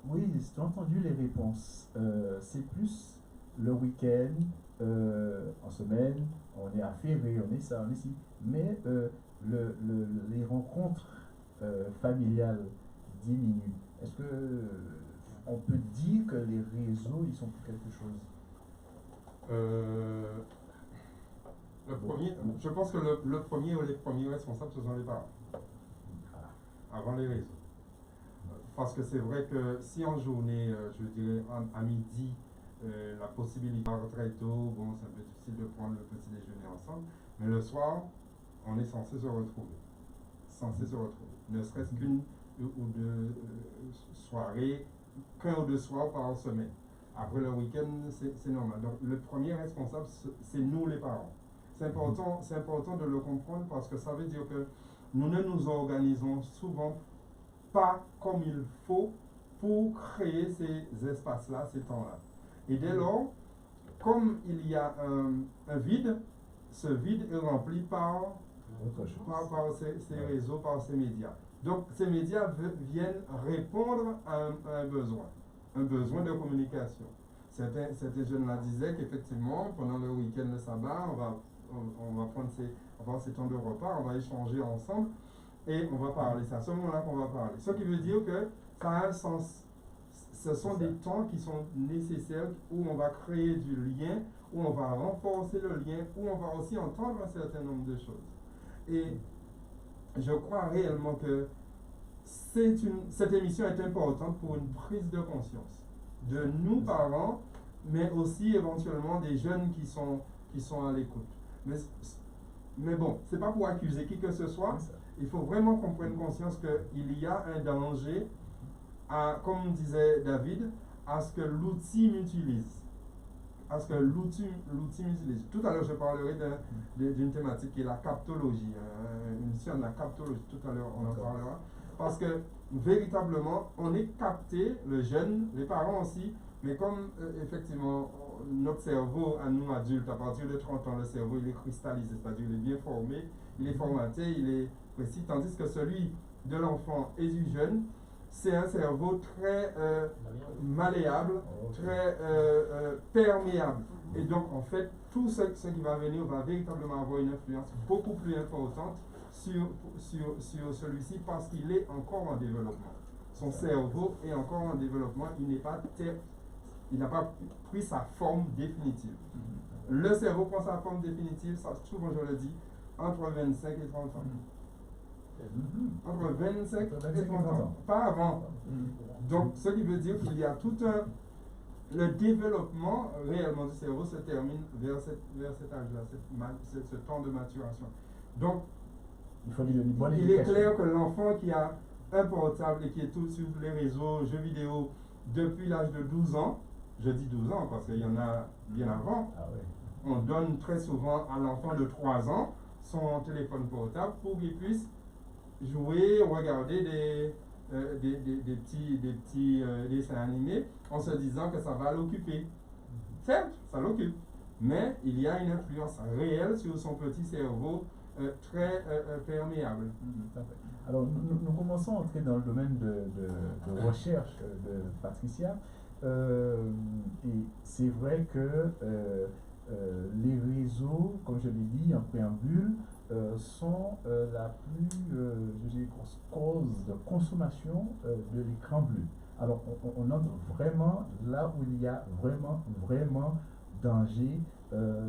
Speaker 1: oui, tu as entendu les réponses. C'est plus le week-end, en semaine, on est affairé, on est ça, on est ci. Mais les rencontres familiales diminuent. Est-ce que on peut dire que les réseaux, ils sont pour quelque chose?
Speaker 4: Je pense que le premier ou les premiers responsables, ce sont les parents. Avant les réseaux. Parce que c'est vrai que si en journée, je dirais à midi, la possibilité de très tôt, bon, c'est un peu difficile de prendre le petit déjeuner ensemble, mais le soir, on est censé se retrouver. Ne serait-ce qu'une ou deux soirées, qu'un ou deux soirs par semaine. Après le week-end, c'est normal. Donc le premier responsable, c'est nous les parents. C'est important de le comprendre parce que ça veut dire que nous ne nous organisons souvent pas comme il faut pour créer ces espaces-là, ces temps-là. Et dès lors, comme il y a un vide, ce vide est rempli par ces réseaux, par ces médias. Donc ces médias viennent répondre à un besoin de communication. Certains jeunes-là disaient qu'effectivement, pendant le week-end de sabbat, on va prendre ces temps de repas, on va échanger ensemble et on va parler. C'est à ce moment-là qu'on va parler. Ce qui veut dire que ça a un sens. Ce sont des temps qui sont nécessaires où on va créer du lien, où on va renforcer le lien, où on va aussi entendre un certain nombre de choses. Et je crois réellement que cette émission est importante pour une prise de conscience de nous parents, mais aussi éventuellement des jeunes qui sont à l'écoute. Mais bon, c'est pas pour accuser qui que ce soit. Il faut vraiment qu'on prenne conscience qu'il y a un danger, comme disait David, à ce que l'outil m'utilise. Tout à l'heure, je parlerai d'une thématique qui est la captologie, une science de la captologie. Tout à l'heure, on en parlera. Parce que véritablement, on est capté, le jeune, les parents aussi, mais comme effectivement, notre cerveau, à nous adultes, à partir de 30 ans, le cerveau, il est cristallisé, c'est-à-dire il est bien formé, il est formaté, il est précis, tandis que celui de l'enfant et du jeune, c'est un cerveau très malléable, très perméable. Et donc, en fait, tout ce qui va venir va véritablement avoir une influence beaucoup plus importante sur celui-ci parce qu'il est encore en développement. Son cerveau est encore en développement, il n'a pas pris sa forme définitive. Le cerveau prend sa forme définitive, ça, souvent je le dis, entre 25 et 30 ans. Entre 25 et 30 ans, pas avant. Donc, ce qui veut dire qu'il y a tout le développement réellement du cerveau se termine vers cet âge-là, ce temps de maturation. Donc, il est clair que l'enfant qui a un portable et qui est tout sur les réseaux, jeux vidéo, depuis l'âge de 12 ans, je dis 12 ans parce qu'il y en a bien avant, on donne très souvent à l'enfant de 3 ans son téléphone portable pour qu'il puisse jouer, regarder des petits dessins animés en se disant que ça va l'occuper. Certes, ça l'occupe, mais il y a une influence réelle sur son petit cerveau très perméable.
Speaker 1: Alors, nous commençons à entrer dans le domaine de recherche de Patricia. Et c'est vrai que les réseaux, comme je l'ai dit en préambule, sont la plus je dirais, cause de consommation de l'écran bleu. Alors on entre vraiment là où il y a vraiment danger,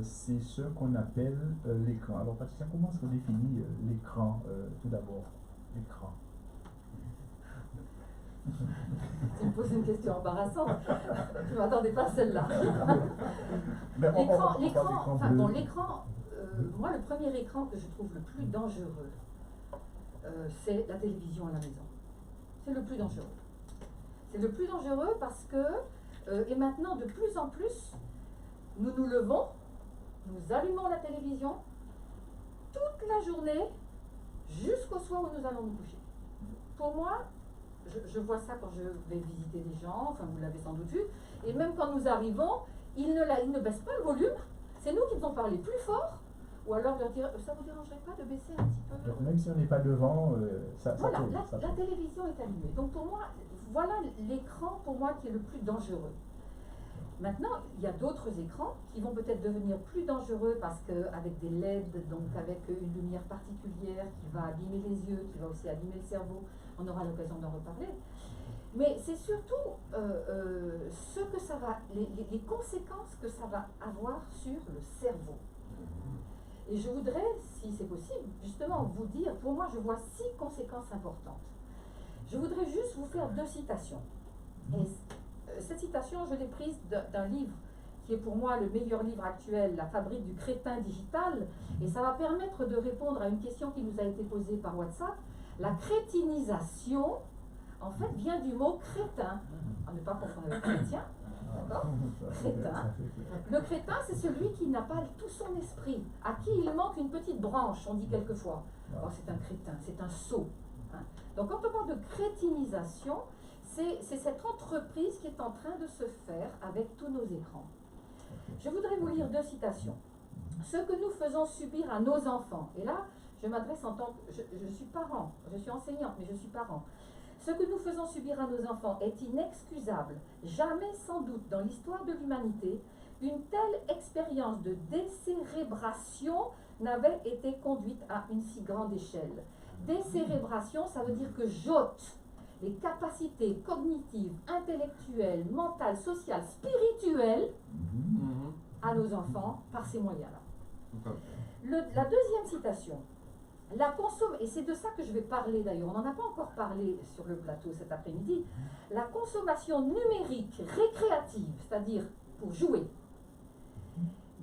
Speaker 1: c'est ce qu'on appelle l'écran. Alors Patricia, comment est-ce qu'on définit l'écran tout d'abord? L'écran.
Speaker 3: Tu me poses une question embarrassante. Je ne m'attendais pas à celle-là. L'écran, moi, le premier écran que je trouve le plus dangereux, c'est la télévision à la maison. C'est le plus dangereux. C'est le plus dangereux parce que, et maintenant, de plus en plus, nous nous levons, nous allumons la télévision toute la journée jusqu'au soir où nous allons nous coucher. Pour moi, je vois ça quand je vais visiter des gens, enfin vous l'avez sans doute vu, et même quand nous arrivons, ils ne baissent pas le volume, c'est nous qui devons parler plus fort, ou alors leur dire, ça vous dérangerait pas de baisser un petit peu?
Speaker 1: Donc, même si on n'est pas devant, ça
Speaker 3: voilà,
Speaker 1: tourne,
Speaker 3: la télévision est allumée. Donc pour moi, voilà l'écran pour moi qui est le plus dangereux. Maintenant, il y a d'autres écrans qui vont peut-être devenir plus dangereux parce qu'avec des LED, donc avec une lumière particulière qui va abîmer les yeux, qui va aussi abîmer le cerveau, on aura l'occasion d'en reparler. Mais c'est surtout ce que ça va, les conséquences que ça va avoir sur le cerveau. Et je voudrais, si c'est possible, justement vous dire, pour moi je vois 6 conséquences importantes. Je voudrais juste vous faire 2 citations. Et cette citation, je l'ai prise d'un livre qui est pour moi le meilleur livre actuel, La fabrique du crétin digital, et ça va permettre de répondre à une question qui nous a été posée par WhatsApp. La crétinisation, en fait, vient du mot crétin, à ne pas confondre avec chrétien, d'accord? Crétin. Le crétin, c'est celui qui n'a pas tout son esprit, à qui il manque une petite branche, on dit quelquefois. Oh, c'est un crétin, c'est un sot. Hein. Donc quand on parle de crétinisation, c'est cette entreprise qui est en train de se faire avec tous nos écrans. Je voudrais vous lire 2 citations. Ce que nous faisons subir à nos enfants, et là, je m'adresse en tant que... Je suis parent, je suis enseignante, mais je suis parent. Ce que nous faisons subir à nos enfants est inexcusable. Jamais, sans doute, dans l'histoire de l'humanité, une telle expérience de décérébration n'avait été conduite à une si grande échelle. Décérébration, ça veut dire que j'ôte les capacités cognitives, intellectuelles, mentales, sociales, spirituelles à nos enfants par ces moyens-là. La deuxième citation, et c'est de ça que je vais parler d'ailleurs, on n'en a pas encore parlé sur le plateau cet après-midi, la consommation numérique récréative, c'est-à-dire pour jouer,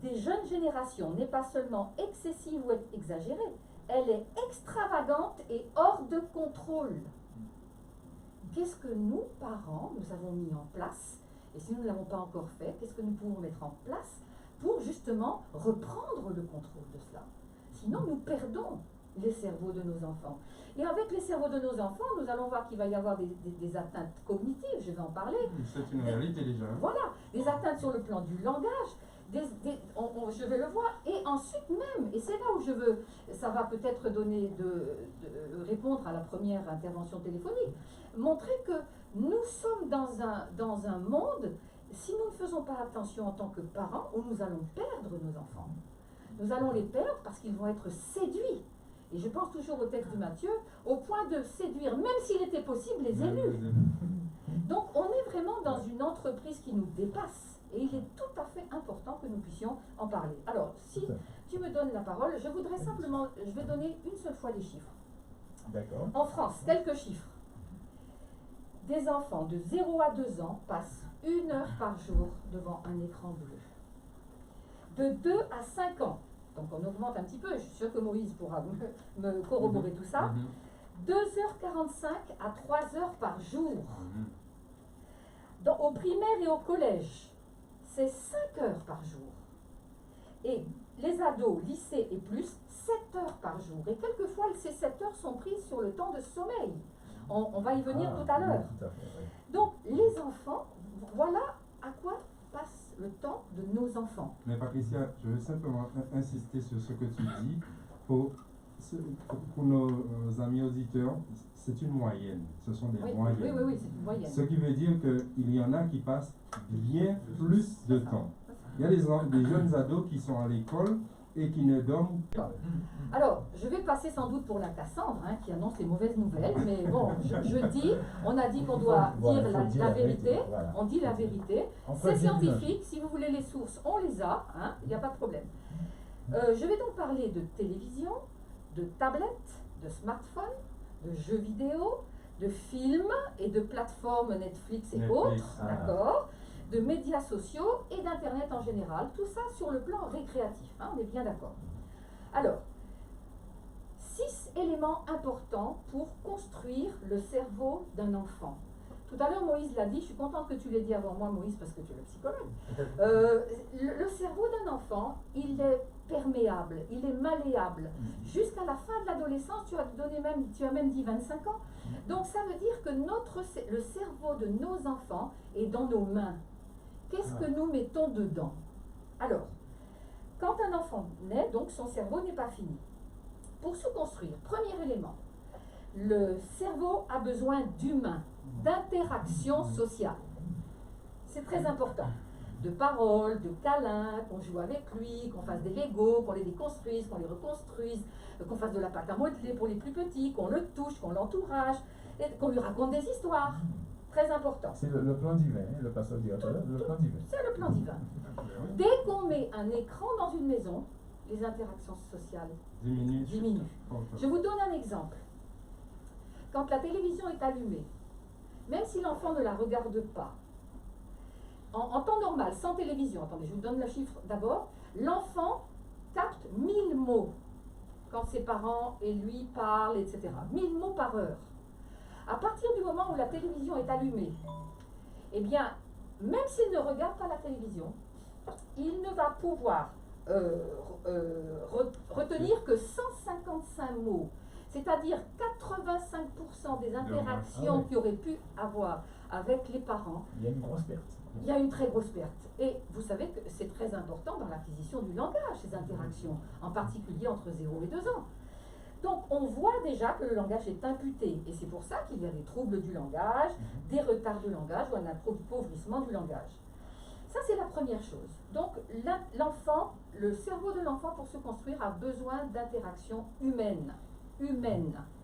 Speaker 3: des jeunes générations n'est pas seulement excessive ou exagérée, elle est extravagante et hors de contrôle. Qu'est-ce que nous, parents, nous avons mis en place, et si nous ne l'avons pas encore fait, qu'est-ce que nous pouvons mettre en place pour justement reprendre le contrôle de cela? Sinon, nous perdons les cerveaux de nos enfants. Et avec les cerveaux de nos enfants, nous allons voir qu'il va y avoir des atteintes cognitives, je vais en parler.
Speaker 4: C'est une réalité déjà.
Speaker 3: Voilà, des atteintes sur le plan du langage, je vais le voir, et ensuite même, et c'est là où je veux, ça va peut-être donner de répondre à la première intervention téléphonique, montrer que nous sommes dans un monde, si nous ne faisons pas attention en tant que parents, où nous allons perdre nos enfants. Nous allons les perdre parce qu'ils vont être séduits. Et je pense toujours au texte de Matthieu, au point de séduire, même s'il était possible, les élus. Donc on est vraiment dans une entreprise qui nous dépasse. Et il est tout à fait important que nous puissions en parler. Alors, si tu me donnes la parole, je voudrais simplement, je vais donner une seule fois les chiffres.
Speaker 1: D'accord.
Speaker 3: En France, quelques chiffres. Des enfants de 0 à 2 ans passent 1 heure par jour devant un écran bleu. De 2 à 5 ans, donc on augmente un petit peu, je suis sûre que Moïse pourra me corroborer tout ça, 2h45 à 3h par jour. Au primaire et au collège, c'est 5 heures par jour. Et les ados, lycée et plus, 7 heures par jour. Et quelquefois, ces 7 heures sont prises sur le temps de sommeil. On va y venir tout à l'heure. Donc, les enfants, voilà à quoi passe le temps de nos enfants.
Speaker 4: Mais Patricia, je veux simplement insister sur ce que tu dis pour pour nos amis auditeurs, c'est une moyenne. Ce sont des moyennes.
Speaker 3: Oui, c'est une moyenne.
Speaker 4: Ce qui veut dire qu'il y en a qui passent bien plus de temps. Il y a des jeunes ados qui sont à l'école et qui ne dorment pas.
Speaker 3: Alors, je vais passer sans doute pour la Cassandre, hein, qui annonce les mauvaises nouvelles, mais bon, je dis, on a dit qu'on doit dire la vérité,
Speaker 1: voilà.
Speaker 3: On dit la vérité, c'est scientifique, si vous voulez les sources, on les a, hein, il n'y a pas de problème. Je vais donc parler de télévision, de tablettes, de smartphones, de jeux vidéo, de films et de plateformes Netflix et autres, d'accord, de médias sociaux et d'Internet en général, tout ça sur le plan récréatif, hein, on est bien d'accord. Alors, 6 éléments importants pour construire le cerveau d'un enfant. Tout à l'heure, Moïse l'a dit, je suis contente que tu l'aies dit avant moi, Moïse, parce que tu es le psychologue. Le cerveau d'un enfant, il est perméable, il est malléable. Jusqu'à la fin de l'adolescence, tu as même dit 25 ans. Donc ça veut dire que le cerveau de nos enfants est dans nos mains. Qu'est-ce que nous mettons dedans? Alors, quand un enfant naît, donc son cerveau n'est pas fini. Pour se construire, premier élément, le cerveau a besoin d'humain, d'interaction sociale. C'est très important. De paroles, de câlins, qu'on joue avec lui, qu'on fasse des Legos, qu'on les déconstruise, qu'on les reconstruise, qu'on fasse de la pâte à modeler pour les plus petits, qu'on le touche, qu'on l'entourage, et qu'on lui raconte des histoires. Très important.
Speaker 1: C'est le plan divin, hein, le pasteur dit, le plan divin.
Speaker 3: C'est le plan divin. Dès qu'on met un écran dans une maison, les interactions sociales diminuent. Je vous donne un exemple. Quand la télévision est allumée, même si l'enfant ne la regarde pas, en temps normal, sans télévision, attendez, je vous donne le chiffre d'abord, l'enfant capte 1000 mots quand ses parents et lui parlent, etc. 1000 mots par heure. À partir du moment où la télévision est allumée, eh bien, même s'il ne regarde pas la télévision, il ne va pouvoir retenir que 155 mots, c'est-à-dire 85% des interactions qu'il aurait pu avoir avec les parents.
Speaker 1: Il y a une grosse perte.
Speaker 3: Il y a une très grosse perte. Et vous savez que c'est très important dans l'acquisition du langage, ces interactions, en particulier entre 0 et 2 ans. Donc on voit déjà que le langage est imputé, et c'est pour ça qu'il y a des troubles du langage, des retards de langage ou un appauvrissement du langage. Ça, c'est la première chose. Donc l'enfant, le cerveau de l'enfant, pour se construire, a besoin d'interactions humaines.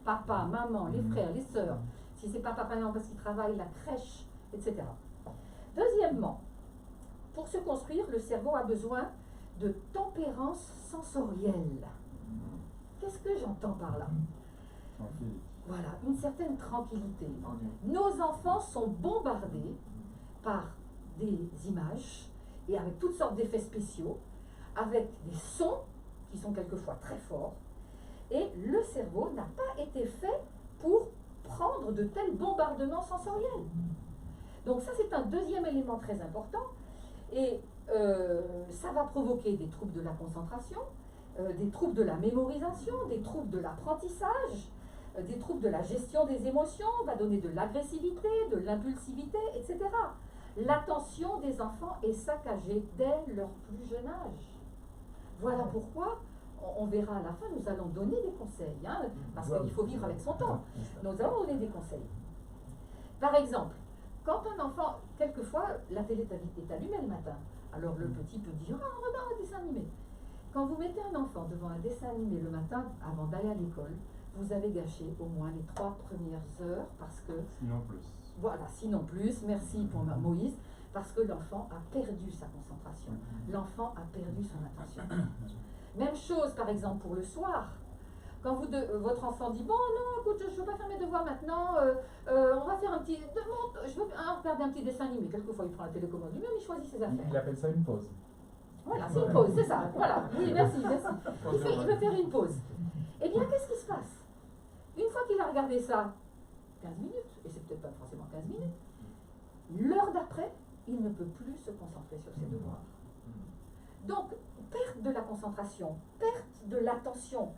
Speaker 3: Papa, maman, les frères, les sœurs. Si c'est pas papa, maman parce qu'il travaille, la crèche, etc. Deuxièmement, pour se construire, le cerveau a besoin de tempérance sensorielle. Qu'est-ce que j'entends par là? Voilà, une certaine tranquillité. Nos enfants sont bombardés par des images et avec toutes sortes d'effets spéciaux, avec des sons qui sont quelquefois très forts, et le cerveau n'a pas été fait pour prendre de tels bombardements sensoriels. Donc ça, c'est un deuxième élément très important, et ça va provoquer des troubles de la concentration, des troubles de la mémorisation, des troubles de l'apprentissage, des troubles de la gestion des émotions, va donner de l'agressivité, de l'impulsivité, etc. L'attention des enfants est saccagée dès leur plus jeune âge. Voilà pourquoi, on verra à la fin, nous allons donner des conseils, hein, parce qu'il faut vivre avec son temps. Nous allons donner des conseils. Par exemple, quand un enfant, quelquefois, la télé est allumée le matin, alors le petit peut dire « Ah, regarde un dessin animé ». Quand vous mettez un enfant devant un dessin animé le matin avant d'aller à l'école, vous avez gâché au moins les 3 premières heures parce que...
Speaker 4: Sinon plus.
Speaker 3: Voilà, sinon plus, merci pour Moïse, parce que l'enfant a perdu sa concentration. L'enfant a perdu son attention. Même chose, par exemple, pour le soir. Quand votre enfant dit « Bon, non, écoute, je ne veux pas faire mes devoirs maintenant, on va faire un petit... je veux regarder un petit dessin animé. » Quelquefois, il prend la télécommande lui-même, il choisit ses affaires.
Speaker 1: Il appelle ça une pause.
Speaker 3: Voilà, c'est une pause, c'est ça. Voilà, oui, merci. Il veut faire une pause. Eh bien, qu'est-ce qui se passe? Une fois qu'il a regardé ça 15 minutes, et c'est peut-être pas forcément 15 minutes, l'heure d'après, il ne peut plus se concentrer sur ses devoirs. Donc, perte de la concentration, perte de l'attention.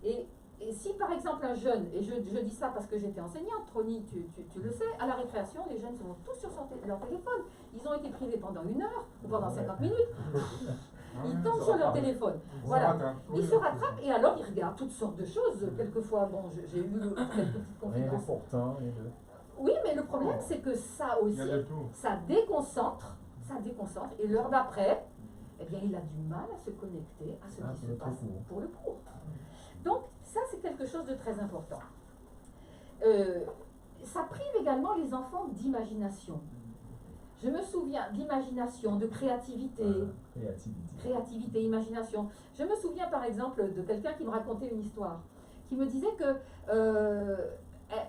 Speaker 3: Et si par exemple un jeune, et je dis ça parce que j'étais enseignante, Trony, tu le sais, à la récréation, les jeunes sont tous sur leur téléphone. Ils ont été privés pendant 1 heure ou pendant 50 minutes. Ils tombent sur leur téléphone. Voilà. Ils se rattrapent et alors ils regardent toutes sortes de choses. Quelquefois, bon, j'ai eu quelques petites
Speaker 1: Rien de
Speaker 3: confidences.
Speaker 1: pourtant, rien de...
Speaker 3: Oui, mais le problème, c'est que ça aussi, ça déconcentre, et l'heure d'après, eh bien, il a du mal à se connecter à ce qui se passe pour le cours. Donc, ça, c'est quelque chose de très important. Ça prive également les enfants d'imagination. Je me souviens d'imagination, de créativité. Créativité, imagination. Je me souviens par exemple de quelqu'un qui me racontait une histoire, qui me disait que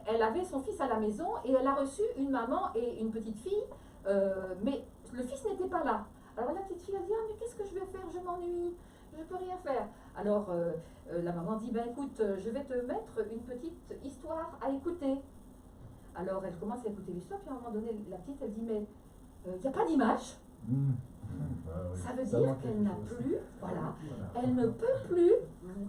Speaker 3: elle avait son fils à la maison et elle a reçu une maman et une petite fille, mais le fils n'était pas là. Alors la petite fille a dit « Ah, mais qu'est-ce que je vais faire? Je m'ennuie, je ne peux rien faire. » Alors la maman dit « Ben écoute, je vais te mettre une petite histoire à écouter. » Alors elle commence à écouter l'histoire, puis à un moment donné, la petite, elle dit « Mais il n'y a pas d'image. » Ça veut dire qu'elle n'a plus, voilà, elle ne peut plus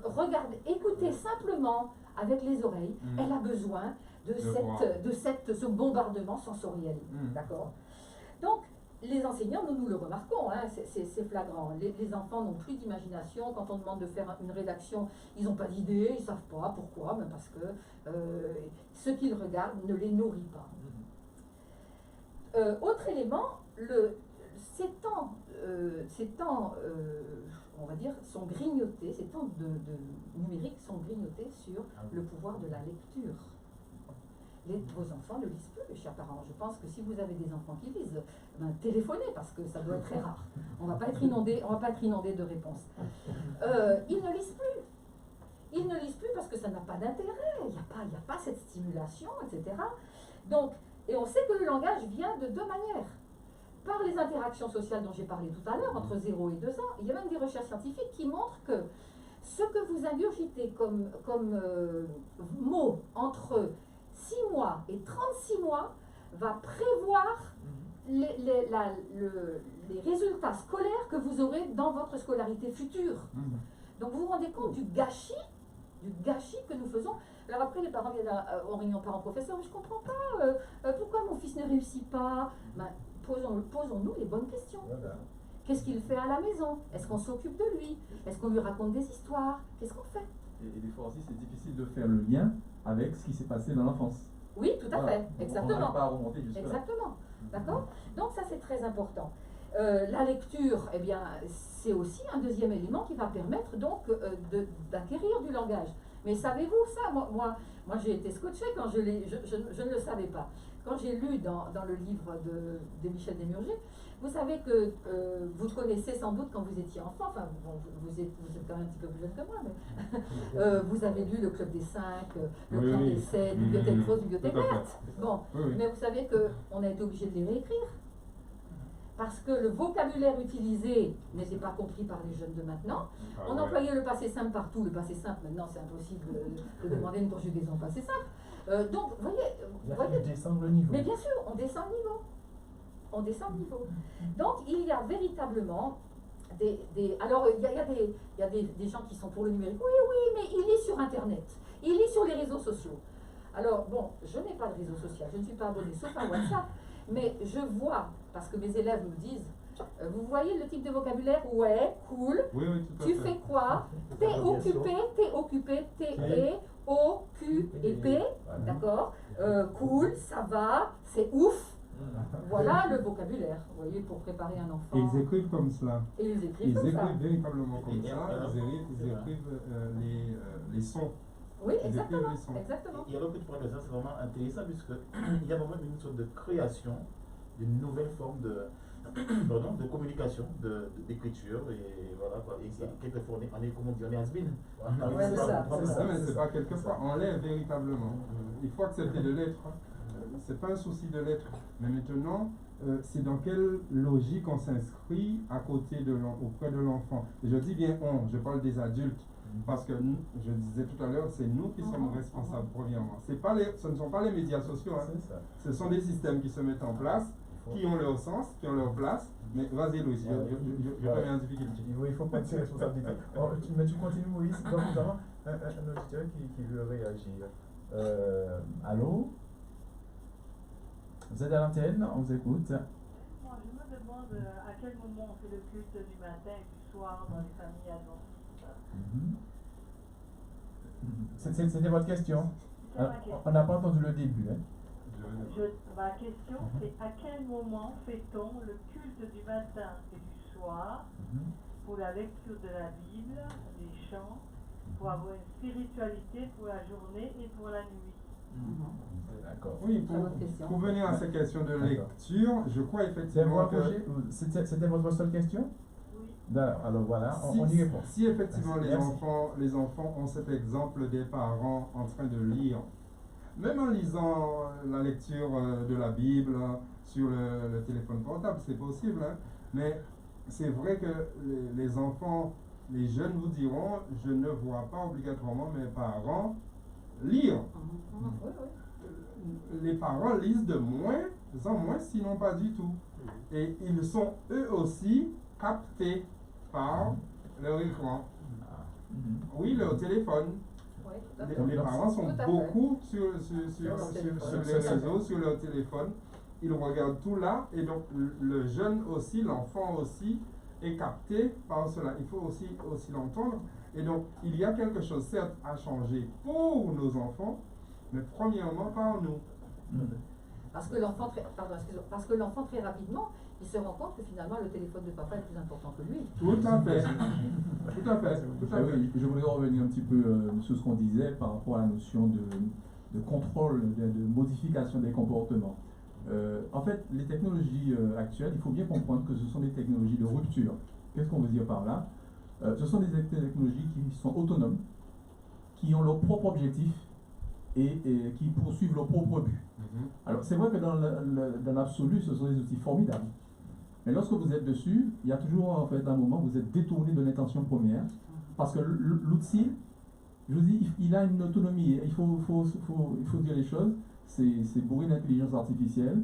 Speaker 3: regarder, écouter simplement avec les oreilles. Elle a besoin de ce bombardement sensoriel. D'accord? Donc, les enseignants, nous le remarquons, hein, c'est flagrant. Les enfants n'ont plus d'imagination. Quand on demande de faire une rédaction, ils n'ont pas d'idée, ils ne savent pas pourquoi, mais parce que ce qu'ils regardent ne les nourrit pas. Autre élément, ces temps, on va dire, sont grignotés, ces temps de numérique sont grignotés sur le pouvoir de la lecture. Vos enfants ne lisent plus, chers parents. Je pense que si vous avez des enfants qui lisent, ben, téléphonez parce que ça doit être très rare. On ne va pas être inondé de réponses. Ils ne lisent plus. Ils ne lisent plus parce que ça n'a pas d'intérêt. Il n'y a pas cette stimulation, etc. Donc, et on sait que le langage vient de deux manières. Par les interactions sociales dont j'ai parlé tout à l'heure, entre 0 et 2 ans, il y a même des recherches scientifiques qui montrent que ce que vous ingurgitez comme mot entre 6 mois et 36 mois va prévoir les résultats scolaires que vous aurez dans votre scolarité future. Donc vous vous rendez compte du gâchis que nous faisons. Alors après, les parents viennent en réunion parents-professeurs, mais je ne comprends pas, pourquoi mon fils ne réussit pas? Ben, posons-nous les bonnes questions. Qu'est-ce qu'il fait à la maison? Est-ce qu'on s'occupe de lui? Est-ce qu'on lui raconte des histoires? Qu'est-ce qu'on fait?
Speaker 8: Et des fois aussi, c'est difficile de faire le lien avec ce qui s'est passé dans l'enfance.
Speaker 3: Oui, tout à fait, exactement.
Speaker 8: On n'arrive pas à remonter jusque-là.
Speaker 3: Exactement, d'accord? Donc ça, c'est très important. La lecture, eh bien, c'est aussi un deuxième élément qui va permettre donc d'acquérir du langage. Mais savez-vous ça? Moi j'ai été scotchée quand je ne le savais pas. Quand j'ai lu dans le livre de Michel Desmurger, vous savez que vous connaissez sans doute quand vous étiez enfant, enfin bon, vous êtes quand même un petit peu plus jeune que moi, mais vous avez lu le Club des 5, le Club des 7, Bibliothèque Rose, Bibliothèque Verte. Bon, mais vous savez qu'on a été obligé de les réécrire. Parce que le vocabulaire utilisé n'était pas compris par les jeunes de maintenant. On employait le passé simple partout. Le passé simple, maintenant, c'est impossible de demander une conjugaison au passé simple. Donc, vous voyez,
Speaker 1: descendre le niveau.
Speaker 3: Mais bien sûr, on descend le niveau. On descend le niveau. Donc, il y a véritablement alors, il y a des gens qui sont pour le numérique. Oui, mais il lit sur Internet. Il lit sur les réseaux sociaux. Alors, bon, je n'ai pas de réseau social. Je ne suis pas abonnée, sauf à WhatsApp. Mais je vois, parce que mes élèves me disent, vous voyez le type de vocabulaire? Ouais, cool.
Speaker 4: Oui, tout à
Speaker 3: tu
Speaker 4: fait.
Speaker 3: fais quoi? T'es occupé, T-E-O-Q-E-P, d'accord? Cool, ça va, c'est ouf. Voilà le vocabulaire, vous voyez, pour préparer un enfant.
Speaker 4: Et ils écrivent comme cela.
Speaker 3: Et ils écrivent comme ça.
Speaker 4: Véritablement comme ça. Ils écrivent les sons.
Speaker 3: Oui, exactement. Exactement.
Speaker 5: Et alors que tu parles de ça, c'est vraiment intéressant puisqu'il y a vraiment une sorte de création d'une nouvelle forme de communication, d'écriture, et voilà quoi. Et quelquefois on est, comme on dit, on est has-been.
Speaker 3: Ouais, c'est ça.
Speaker 4: Mais c'est pas quelquefois, on l'est véritablement. Il faut accepter de l'être. C'est pas un souci de l'être. Mais maintenant, c'est dans quelle logique on s'inscrit à côté auprès de l'enfant. Et je dis bien on, je parle des adultes. Parce que je disais tout à l'heure, c'est nous qui sommes responsables premièrement. Ce ne sont pas les médias sociaux, hein. Ce sont des systèmes qui se mettent en place, qui ont leur sens, qui ont leur place. Mais vas-y Louis, je remets en difficulté.
Speaker 1: Il faut prendre ses responsabilités. Mais tu continues Maurice, donc nous avons un auditeur qui veut réagir. Allô? Vous êtes à l'antenne, on vous écoute.
Speaker 11: Moi, je me
Speaker 13: demande à quel moment on fait le culte du matin et du soir dans les familles adventistes.
Speaker 1: C'était votre question?
Speaker 13: C'était ma question.
Speaker 1: On n'a pas entendu le début. Hein?
Speaker 13: Ma question, c'est à quel moment fait-on le culte du matin et du soir pour la lecture de la Bible, des chants, pour avoir une spiritualité pour la journée et pour la nuit?
Speaker 1: D'accord.
Speaker 4: Oui, pour venir à ces questions de lecture, je crois effectivement que...
Speaker 1: C'était votre seule question?
Speaker 13: Oui.
Speaker 1: D'accord, alors voilà, on y répond.
Speaker 4: Si effectivement
Speaker 1: Merci.
Speaker 4: les enfants ont cet exemple des parents en train de lire, même en lisant la lecture de la Bible sur le téléphone portable, c'est possible, hein, mais c'est vrai que les enfants, les jeunes vous diront, je ne vois pas obligatoirement mes parents lire. Les parents lisent de moins en moins, sinon pas du tout. Et ils sont eux aussi captés par leur écran. Oui, leur téléphone. Les parents sont beaucoup sur les réseaux, sur leur téléphone. Ils regardent tout là, et donc le jeune aussi, l'enfant aussi, est capté par cela. Il faut aussi l'entendre. Et donc, il y a quelque chose, certes, à changer pour nos enfants, mais premièrement par nous.
Speaker 3: Parce que l'enfant, très rapidement, il se rend compte que finalement, le téléphone de papa est plus important que lui.
Speaker 4: Tout à fait. Tout à fait. Tout à fait.
Speaker 8: Oui, je voudrais revenir un petit peu sur ce qu'on disait par rapport à la notion de contrôle, de modification des comportements. En fait, les technologies actuelles, il faut bien comprendre que ce sont des technologies de rupture. Qu'est-ce qu'on veut dire par là? Ce sont des technologies qui sont autonomes, qui ont leur propre objectif et qui poursuivent leur propre but. Alors, c'est vrai que dans l'absolu, ce sont des outils formidables. Mais lorsque vous êtes dessus, il y a toujours en fait un moment où vous êtes détourné de l'intention première. Parce que l'outil, je vous dis, il a une autonomie. Il faut dire les choses. C'est bourré d'intelligence artificielle.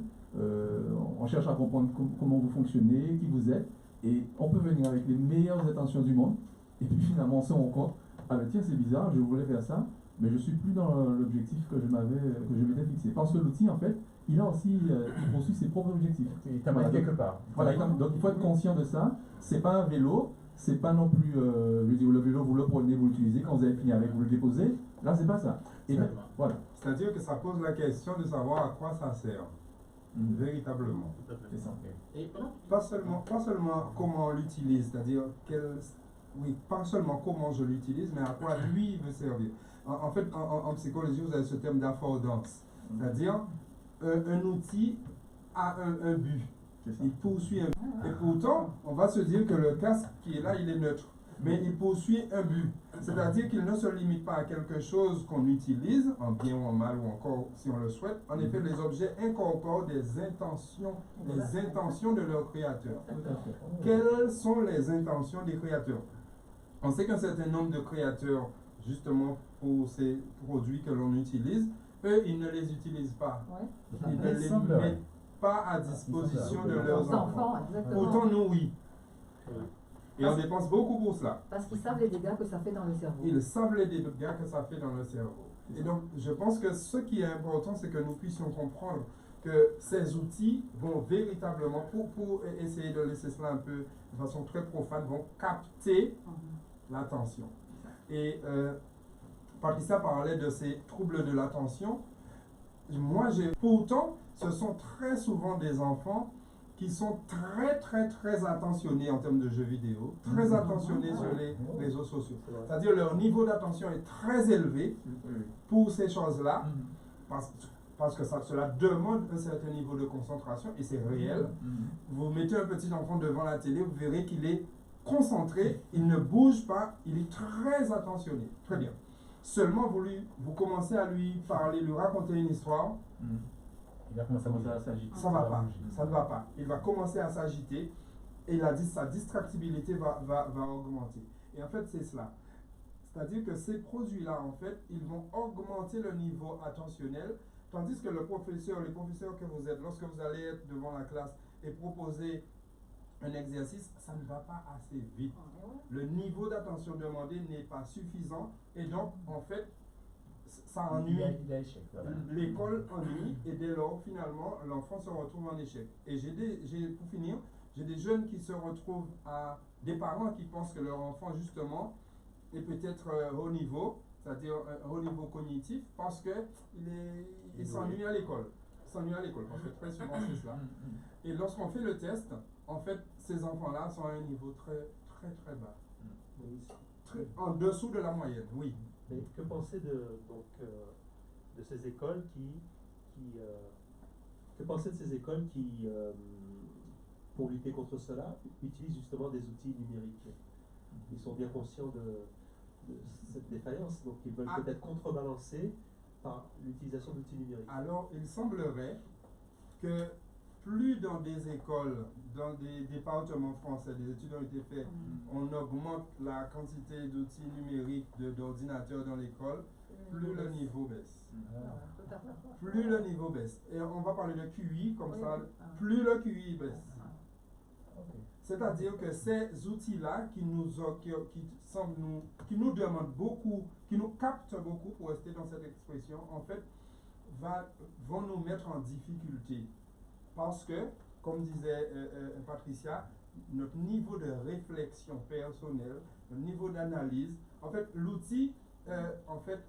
Speaker 8: On cherche à comprendre comment vous fonctionnez, qui vous êtes. Et on peut venir avec les meilleures intentions du monde. Et puis finalement, on se rend compte, ah ben tiens, c'est bizarre, je voulais faire ça, mais je suis plus dans l'objectif que je m'étais fixé. Parce que l'outil, en fait, il a aussi, il poursuit ses propres objectifs.
Speaker 1: Il t'amène quelque part.
Speaker 8: Voilà, donc il faut être conscient de ça. C'est pas un vélo, c'est pas non plus, je veux dire, le vélo, vous le prenez, vous l'utilisez, quand vous avez fini avec, vous le déposez. Là, c'est pas ça. Et là, voilà.
Speaker 4: C'est-à-dire que ça pose la question de savoir à quoi ça sert. Véritablement.
Speaker 8: C'est ça.
Speaker 5: Et
Speaker 4: Pas seulement comment on l'utilise, c'est-à-dire pas seulement comment je l'utilise, mais à quoi lui il veut servir. En fait, en psychologie, vous avez ce terme d'affordance, c'est-à-dire un outil a un but. Il poursuit un but. Et pourtant, on va se dire que le casque qui est là, il est neutre. Mais il poursuit un but. C'est-à-dire qu'il ne se limite pas à quelque chose qu'on utilise, en bien ou en mal, ou encore si on le souhaite. En effet, les objets incorporent des intentions de leur créateur. Quelles sont les intentions des créateurs? On sait qu'un certain nombre de créateurs, justement pour ces produits que l'on utilise, eux, ils ne les utilisent pas. Ils ne les mettent pas à disposition de leurs enfants. Autant nous, oui. Et on dépense beaucoup pour cela.
Speaker 3: Parce qu'ils savent les dégâts que ça fait dans le cerveau.
Speaker 4: Ils savent les dégâts que ça fait dans le cerveau. Et donc, je pense que ce qui est important, c'est que nous puissions comprendre que ces outils vont véritablement, pour essayer de laisser cela un peu de façon très profane, vont capter l'attention. Et Patricia parlait de ces troubles de l'attention. Pourtant, ce sont très souvent des enfants qui sont très attentionnés en termes de jeux vidéo, très attentionnés sur les réseaux sociaux. C'est-à-dire leur niveau d'attention est très élevé pour ces choses-là, parce que cela demande un certain niveau de concentration, et c'est réel. Vous mettez un petit enfant devant la télé, vous verrez qu'il est concentré, il ne bouge pas, il est très attentionné. Très bien. Seulement, vous commencez à lui parler, lui raconter une histoire,
Speaker 1: il va commencer à s'agiter.
Speaker 4: Ça ne va pas. Il va commencer à s'agiter et sa distractibilité va augmenter. Et en fait, c'est cela. C'est-à-dire que ces produits-là, en fait, ils vont augmenter le niveau attentionnel, tandis que les professeurs que vous êtes, lorsque vous allez être devant la classe et proposer un exercice, ça ne va pas assez vite. Le niveau d'attention demandé n'est pas suffisant et donc, en fait, ça ennuie. L'école ennuie et dès lors, finalement, l'enfant se retrouve en échec. Et pour finir, J'ai des jeunes qui se retrouvent à des parents qui pensent que leur enfant, justement, est peut-être haut niveau, c'est-à-dire haut niveau cognitif, parce qu'il s'ennuie à l'école. S'ennuie à l'école, parce que très souvent c'est cela. Et lorsqu'on fait le test, en fait, ces enfants-là sont à un niveau très, très, très bas.
Speaker 2: Oui.
Speaker 4: En dessous de la moyenne, oui.
Speaker 2: Mais que penser de ces écoles que penser de ces écoles qui, pour lutter contre cela, utilisent justement des outils numériques? Ils sont bien conscients de cette défaillance, donc ils veulent peut-être contrebalancer par l'utilisation d'outils numériques.
Speaker 4: Alors, il semblerait que plus dans des écoles, dans des départements français, des études ont été faites, on augmente la quantité d'outils numériques, d'ordinateurs dans l'école, plus le niveau baisse. Plus le niveau baisse. Et on va parler de QI, comme ça, plus le QI baisse. C'est-à-dire que ces outils-là qui nous demandent beaucoup, qui nous captent beaucoup, pour rester dans cette expression, en fait, vont nous mettre en difficulté. Parce que, comme disait Patricia, notre niveau de réflexion personnelle, notre niveau d'analyse, en fait, l'outil,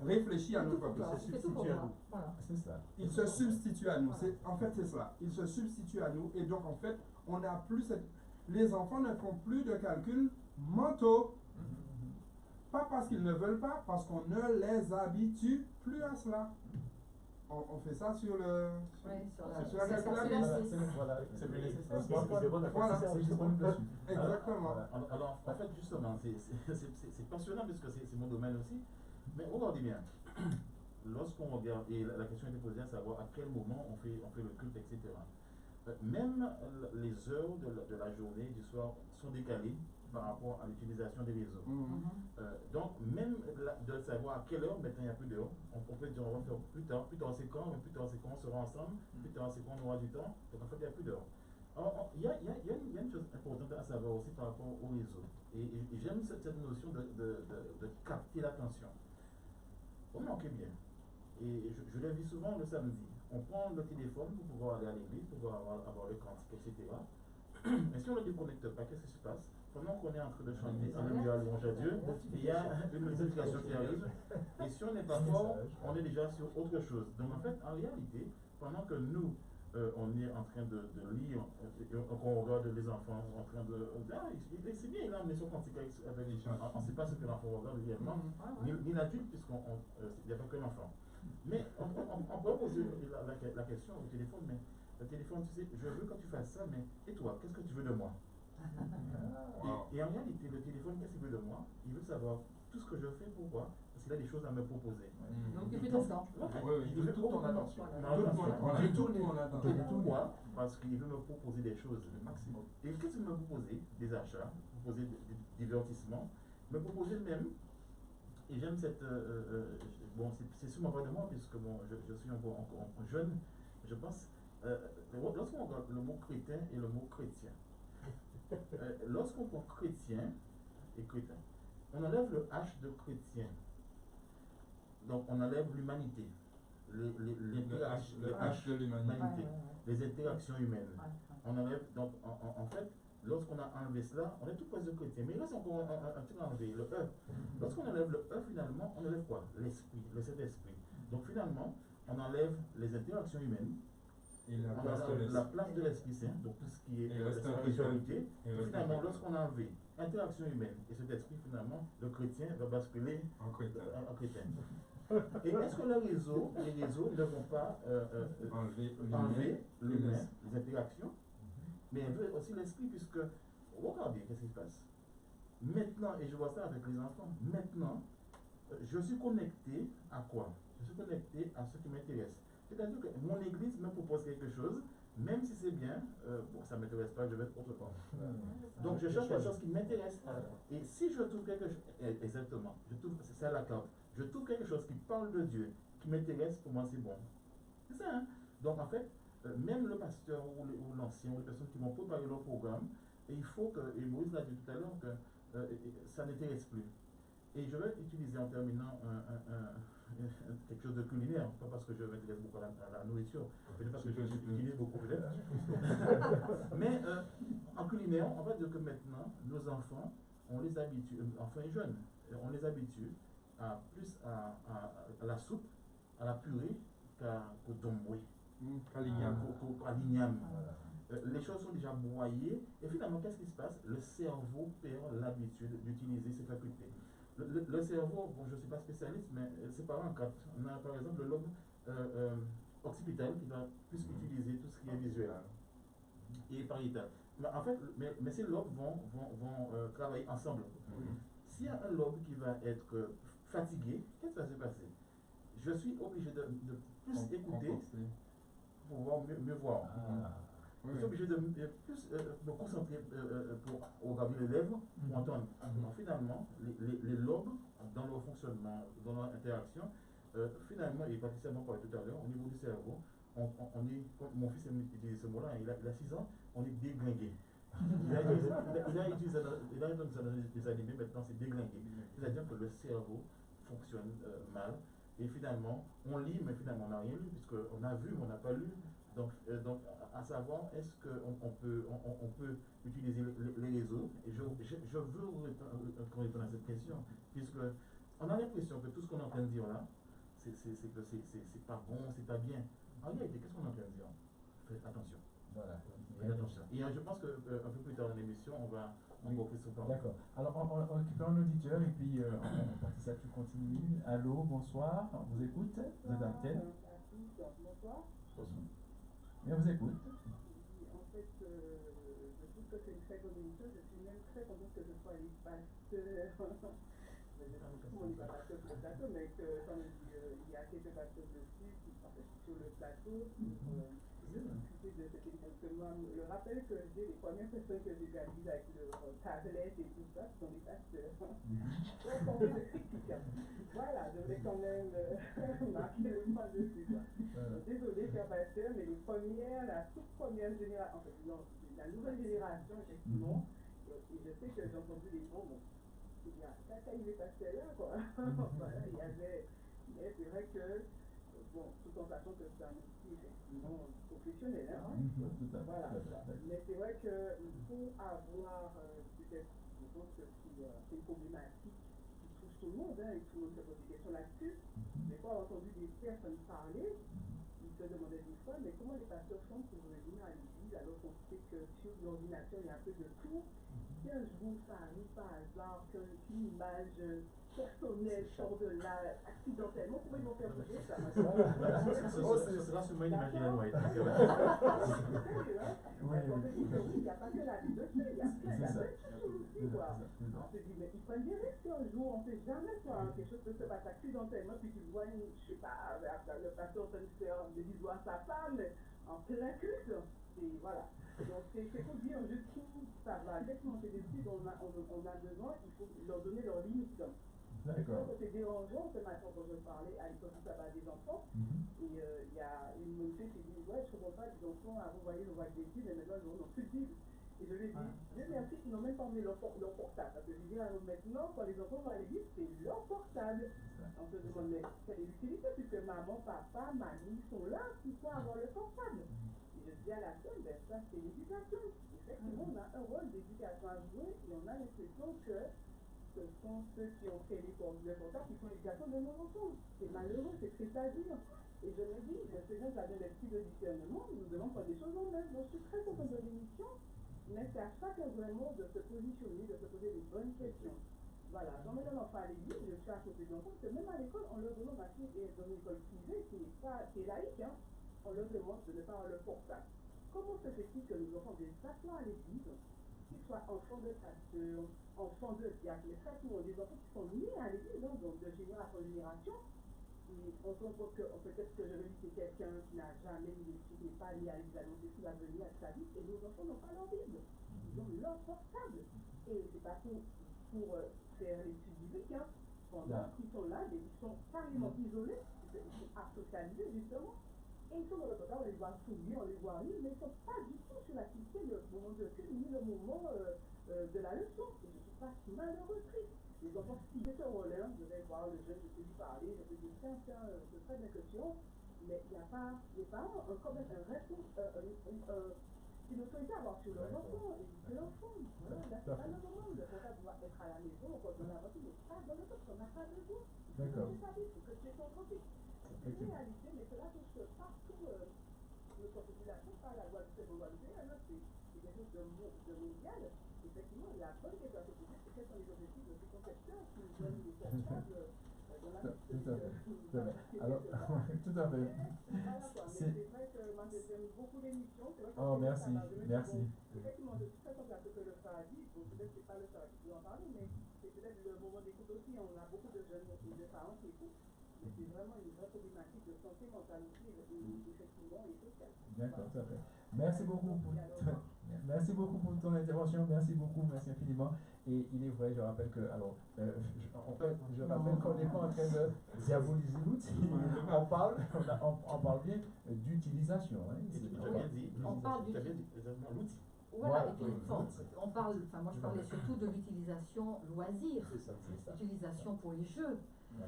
Speaker 4: réfléchit à notre place.
Speaker 2: Il se substitue à nous.
Speaker 3: Voilà.
Speaker 1: C'est ça.
Speaker 4: Il se substitue à nous. En fait, c'est cela. Il se substitue à nous. Et donc, en fait, on n'a plus cette... Les enfants ne font plus de calculs mentaux. Pas parce qu'ils ne veulent pas, parce qu'on ne les habitue plus à cela. On fait ça sur le... sur la calculatrice.
Speaker 1: Voilà, c'est plus nécessaire.
Speaker 4: Voilà. Exactement.
Speaker 5: Alors, en fait, justement, c'est passionnant parce que c'est mon domaine aussi. Mais regardez bien, lorsqu'on regarde, et la question était posée à savoir à quel moment on fait le culte, etc. Même les heures de la journée, du soir, sont décalées par rapport à l'utilisation des réseaux. Donc, même de savoir à quelle heure, maintenant il n'y a plus d'heure, on peut dire on va faire plus tard c'est quand, mais plus tard c'est quand on sera ensemble, plus tard c'est quand on aura du temps, donc en fait il n'y a plus d'heure. Alors, il y a une chose importante à savoir aussi par rapport au réseau. Et j'aime cette notion de capter l'attention. Remarquez bien, et je l'ai vu souvent le samedi, on prend le téléphone pour pouvoir aller à l'église, pour pouvoir avoir le cantique, etc. Mais si on ne le déconnecte pas, qu'est-ce qui se passe? Pendant qu'on est en train de chanter Alléluia, louange à Dieu, il y a une notification qui arrive. Et si on n'est pas fort, on est déjà sur autre chose. Donc en fait, en réalité, pendant que nous, on est en train de lire, qu'on regarde les enfants en train de... c'est bien, il a amené son cantique avec les gens. On ne sait pas ce que l'enfant regarde réellement, ni l'adulte, puisqu'il n'y a pas qu'un enfant. Mais on peut poser la question au téléphone, mais le téléphone, tu sais, je veux que tu fasses ça, mais et toi, qu'est-ce que tu veux de moi? Et en réalité, le téléphone, qu'est-ce qu'il veut de moi? Il veut savoir tout ce que je fais, pourquoi? Parce qu'il a des choses à me proposer.
Speaker 3: Donc il fait ton temps.
Speaker 5: Il veut toute ton attention.
Speaker 4: Toute mon attention.
Speaker 5: Pourquoi? Parce qu'il veut me proposer des choses, le maximum. Et qu'est-ce qu'il veut me proposer? Des achats, proposer des divertissements, me proposer même. Et j'aime cette... bon, c'est sur ma voie de moi, puisque bon, je suis encore jeune, je pense. Lorsqu'on regarde le mot chrétien et le mot chrétien, lorsqu'on prend chrétien et chrétien, on enlève le H de chrétien. Donc on enlève l'humanité, le H de l'humanité, les interactions humaines. On enlève, donc en fait, lorsqu'on a enlevé cela, on est tout presque chrétien. Mais il reste encore un truc à enlever, le E. Lorsqu'on enlève le E, finalement, on enlève quoi? L'esprit, le Saint-Esprit. Donc finalement, on enlève les interactions humaines.
Speaker 4: Et la
Speaker 5: place de l'Esprit Saint, donc tout ce qui est spiritualité. Finalement, lorsqu'on a enlevé interaction humaine et cet esprit, finalement, le chrétien va basculer en chrétien. Et est-ce que les réseaux ne vont pas enlever l'humain, les interactions, mais aussi l'esprit, puisque, regardez, qu'est-ce qui se passe? Maintenant, et je vois ça avec les enfants, maintenant, je suis connecté à quoi? Je suis connecté à ce qui m'intéresse. C'est-à-dire que mon église me propose quelque chose, même si c'est bien, bon, ça ne m'intéresse pas, je vais être autre part. Donc je cherche quelque chose qui m'intéresse. Et si je trouve quelque chose, exactement, c'est ça la carte, je trouve quelque chose qui parle de Dieu, qui m'intéresse, pour moi c'est bon. C'est ça, hein? Donc en fait, même le pasteur ou l'ancien, ou les personnes qui vont préparer leur programme, et il faut que, et Maurice l'a dit tout à l'heure, que ça n'intéresse plus. Et je vais utiliser en terminant quelque chose de culinaire, pas parce que je m'intéresse beaucoup à la nourriture, peut-être parce que je l'utilise beaucoup peut-être. Mais en culinaire, on va dire que maintenant, nos enfants, on les habitue, enfants et jeunes, on les habitue plus à la soupe, à la purée qu'au domboué. Qu'à l'igname. Les choses sont déjà broyées et finalement qu'est-ce qui se passe? Le cerveau perd l'habitude d'utiliser ses facultés. Le cerveau, bon, je ne suis pas spécialiste, mais c'est pas en quatre. On a par exemple le lobe occipital qui va plus utiliser tout ce qui est visuel et pariétal. Mais en fait, mais ces lobes vont travailler ensemble. S'il y a un lobe qui va être fatigué, qu'est-ce qui va se passer? Je suis obligé de plus écouter pour pouvoir mieux voir. Je suis obligé de plus me concentrer pour regarder les lèvres pour entendre. Donc finalement, les lobes, dans leur fonctionnement, dans leur interaction, finalement, et Patricia m'en parlait tout à l'heure, au niveau du cerveau, on est, mon fils aime utiliser ce mot-là, il a 6 ans, on est déglingué. Il a utilisé dans les animés, maintenant c'est déglingué. C'est-à-dire que le cerveau fonctionne mal. Et finalement, on lit, mais finalement on n'a rien lu, puisqu'on a vu, mais on n'a pas lu. Donc à savoir, est-ce qu'on peut utiliser les réseaux? Et je veux qu'on réponde à cette question, puisque on a l'impression que tout ce qu'on est en train de dire là, c'est que c'est pas bon, c'est pas bien. En réalité, qu'est-ce qu'on est en train de dire? Faites attention.
Speaker 1: Voilà.
Speaker 5: Faites attention. Et je pense qu'un peu plus tard dans l'émission, on va plus sur parole.
Speaker 1: D'accord. Alors, on récupère un auditeur et puis Patricia, tu continues. Allô, bonsoir, on vous écoute. Vous êtes à quel?
Speaker 14: Bonsoir.
Speaker 1: Mais on vous écoute.
Speaker 14: En fait, je trouve que c'est une très bonne émission. Je suis même très contente que je sois les pasteurs. On n'est pas pasteur sur le plateau, mais que, comme il y a quelques pasteurs dessus qui sont sur le plateau, discuter de cette émission. Que moi, le rappel que j'ai, les premières personnes que j'ai réalisées avec leur tablette et tout ça, ce sont les pasteurs. Donc, on fait le critique. Voilà, je voulais quand même marquer le point dessus. Désolé, cher pasteur, mais la toute première génération, en fait, non, la nouvelle génération, effectivement, et je sais que j'ai entendu les gens, bon, il y a caca, il est passé là, quoi. Voilà, il y avait, mais c'est vrai que, bon, tout en sachant que c'est un outil effectivement professionnel, hein. Voilà. Mais c'est vrai qu'il faut avoir, peut-être, je pense que c'est une problématique qui touche tout le monde, hein, et tout le monde se pose des questions là-dessus. Des fois, on a entendu des personnes parler, ils se demandaient des fois, mais comment les pasteurs font pour venir à l'église alors qu'on sait que sur l'ordinateur, il y a un peu de tout. Si un jour ça arrive par hasard qu'une image personnelle sort de là accidentellement, comment ils vont faire bouger ça?
Speaker 5: C'est là seulement une image de la loi.
Speaker 14: Il n'y a pas que la vie de Dieu, il y a plein de choses aussi, quoi. On se dit, mais ils prennent des risques un jour, on ne sait jamais, quoi. Quelque chose peut se passer accidentellement, puis tu vois, je sais pas, le pasteur en train de faire des bisous à sa femme en plein culte. Et voilà. Donc c'est pour dire jusqu'où ça va. Exactement, c'est des études, on a besoin, il faut leur donner leurs limites.
Speaker 1: D'accord.
Speaker 14: C'est dérangeant ce matin quand je parlais à l'école du tabac des enfants. Et il y a une montée qui dit, ouais, je ne comprends pas, les enfants, vous voyez, on voit des Bibles, et maintenant, ils n'ont plus de Bible. Et je lui ai dit, Dieu merci qu'ils n'ont même pas emmené leur portable. Parce que je dis, maintenant, quand les enfants vont à l'église, c'est leur portable. On se demande, mais quelle est l'utilité? Puisque maman, papa, mamie sont là, pourquoi avoir le portable? Et je dis à la soeur, ben ça, c'est l'éducation. Effectivement, on a un rôle d'éducation à jouer, et on a l'impression que ce sont ceux qui ont fait le portable qui font l'éducation de nos enfants. C'est malheureux, c'est triste à dire. Et je me dis, le Seigneur nous a donné l'esprit de discernement, nous devons prendre des choses en main. Donc je suis très contente de l'émission, mais c'est à chacun vraiment de se positionner, de se poser des bonnes questions. Voilà, j'emmène un enfant à l'église, je suis à côté de l'enfant, parce que même à l'école, on leur demande, ma fille est dans une école privée qui est laïque, hein, on leur demande de ne pas avoir le portable. Comment se fait-il que nos enfants viennent s'asseoir à l'église, qu'ils soient enfants de pasteur, enfants de diacre, les traitements des enfants qui sont nés à l'église, hein, donc de génération en génération, et on se rend compte que peut-être que je vais dire c'est quelqu'un qui n'a jamais mis qui n'est pas lié à l'église annoncée sous la venue à sa vie, et nos enfants n'ont pas leur Bible. Ils ont leur portable. Et c'est pas pour faire l'étude biblique, hein. Pendant qu'ils sont là, ils sont carrément isolés, ils sont asocialisés justement. Et ils sont dans le portable, on les voit sourire, on les voit rire, mais ils ne sont pas du tout sur l'activité, le moment de culte, ni le moment de la leçon. Et je trouve ça malheureux, triste. Les enfants, s'ils étaient au Rollin, je vais voir le jeune, je peux lui parler, je peux dire, tiens, c'est très bien question, mais il n'y a pas, les parents ont quand même une autorité à avoir sur leurs enfants, éduquer l'enfant. Voilà, là, c'est pas le moment. Le papa doit être à la maison, on peut donner la voiture, mais pas dans le temps, on n'a pas besoin.
Speaker 1: D'accord.
Speaker 14: C'est ça, il faut que tu es concentré. C'est une réalité, mais cela touche partout notre population, pas la loi de Guadeloupe, alors c'est quelque chose de mondial. Effectivement, la bonne question à se poser, c'est quels sont les objectifs de ces concepteurs qui nous donnent les concepts dans la
Speaker 1: Tout à fait. Alors, tout à fait.
Speaker 14: C'est vrai que moi j'aime beaucoup l'émission.
Speaker 1: Oh, merci, merci.
Speaker 14: Effectivement, de toute façon, c'est un peu que le phare a dit, bon, peut-être que c'est pas le phare qui peut en parler, mais c'est peut-être le moment d'écoute aussi. On a beaucoup de jeunes et de parents qui écoutent. Mais c'est vraiment une vraie problématique de santé mentale aussi, effectivement, et sociale.
Speaker 1: D'accord, tout à fait. Merci beaucoup pour ton intervention, merci infiniment. Et il est vrai, je rappelle que, alors, je rappelle qu'on n'est pas en train de diaboliser l'outil, on parle bien d'utilisation. Hein.
Speaker 3: On parle
Speaker 1: l'outil.
Speaker 3: Voilà, et puis on parle, enfin moi je parlais surtout de l'utilisation loisir, l'utilisation pour les jeux.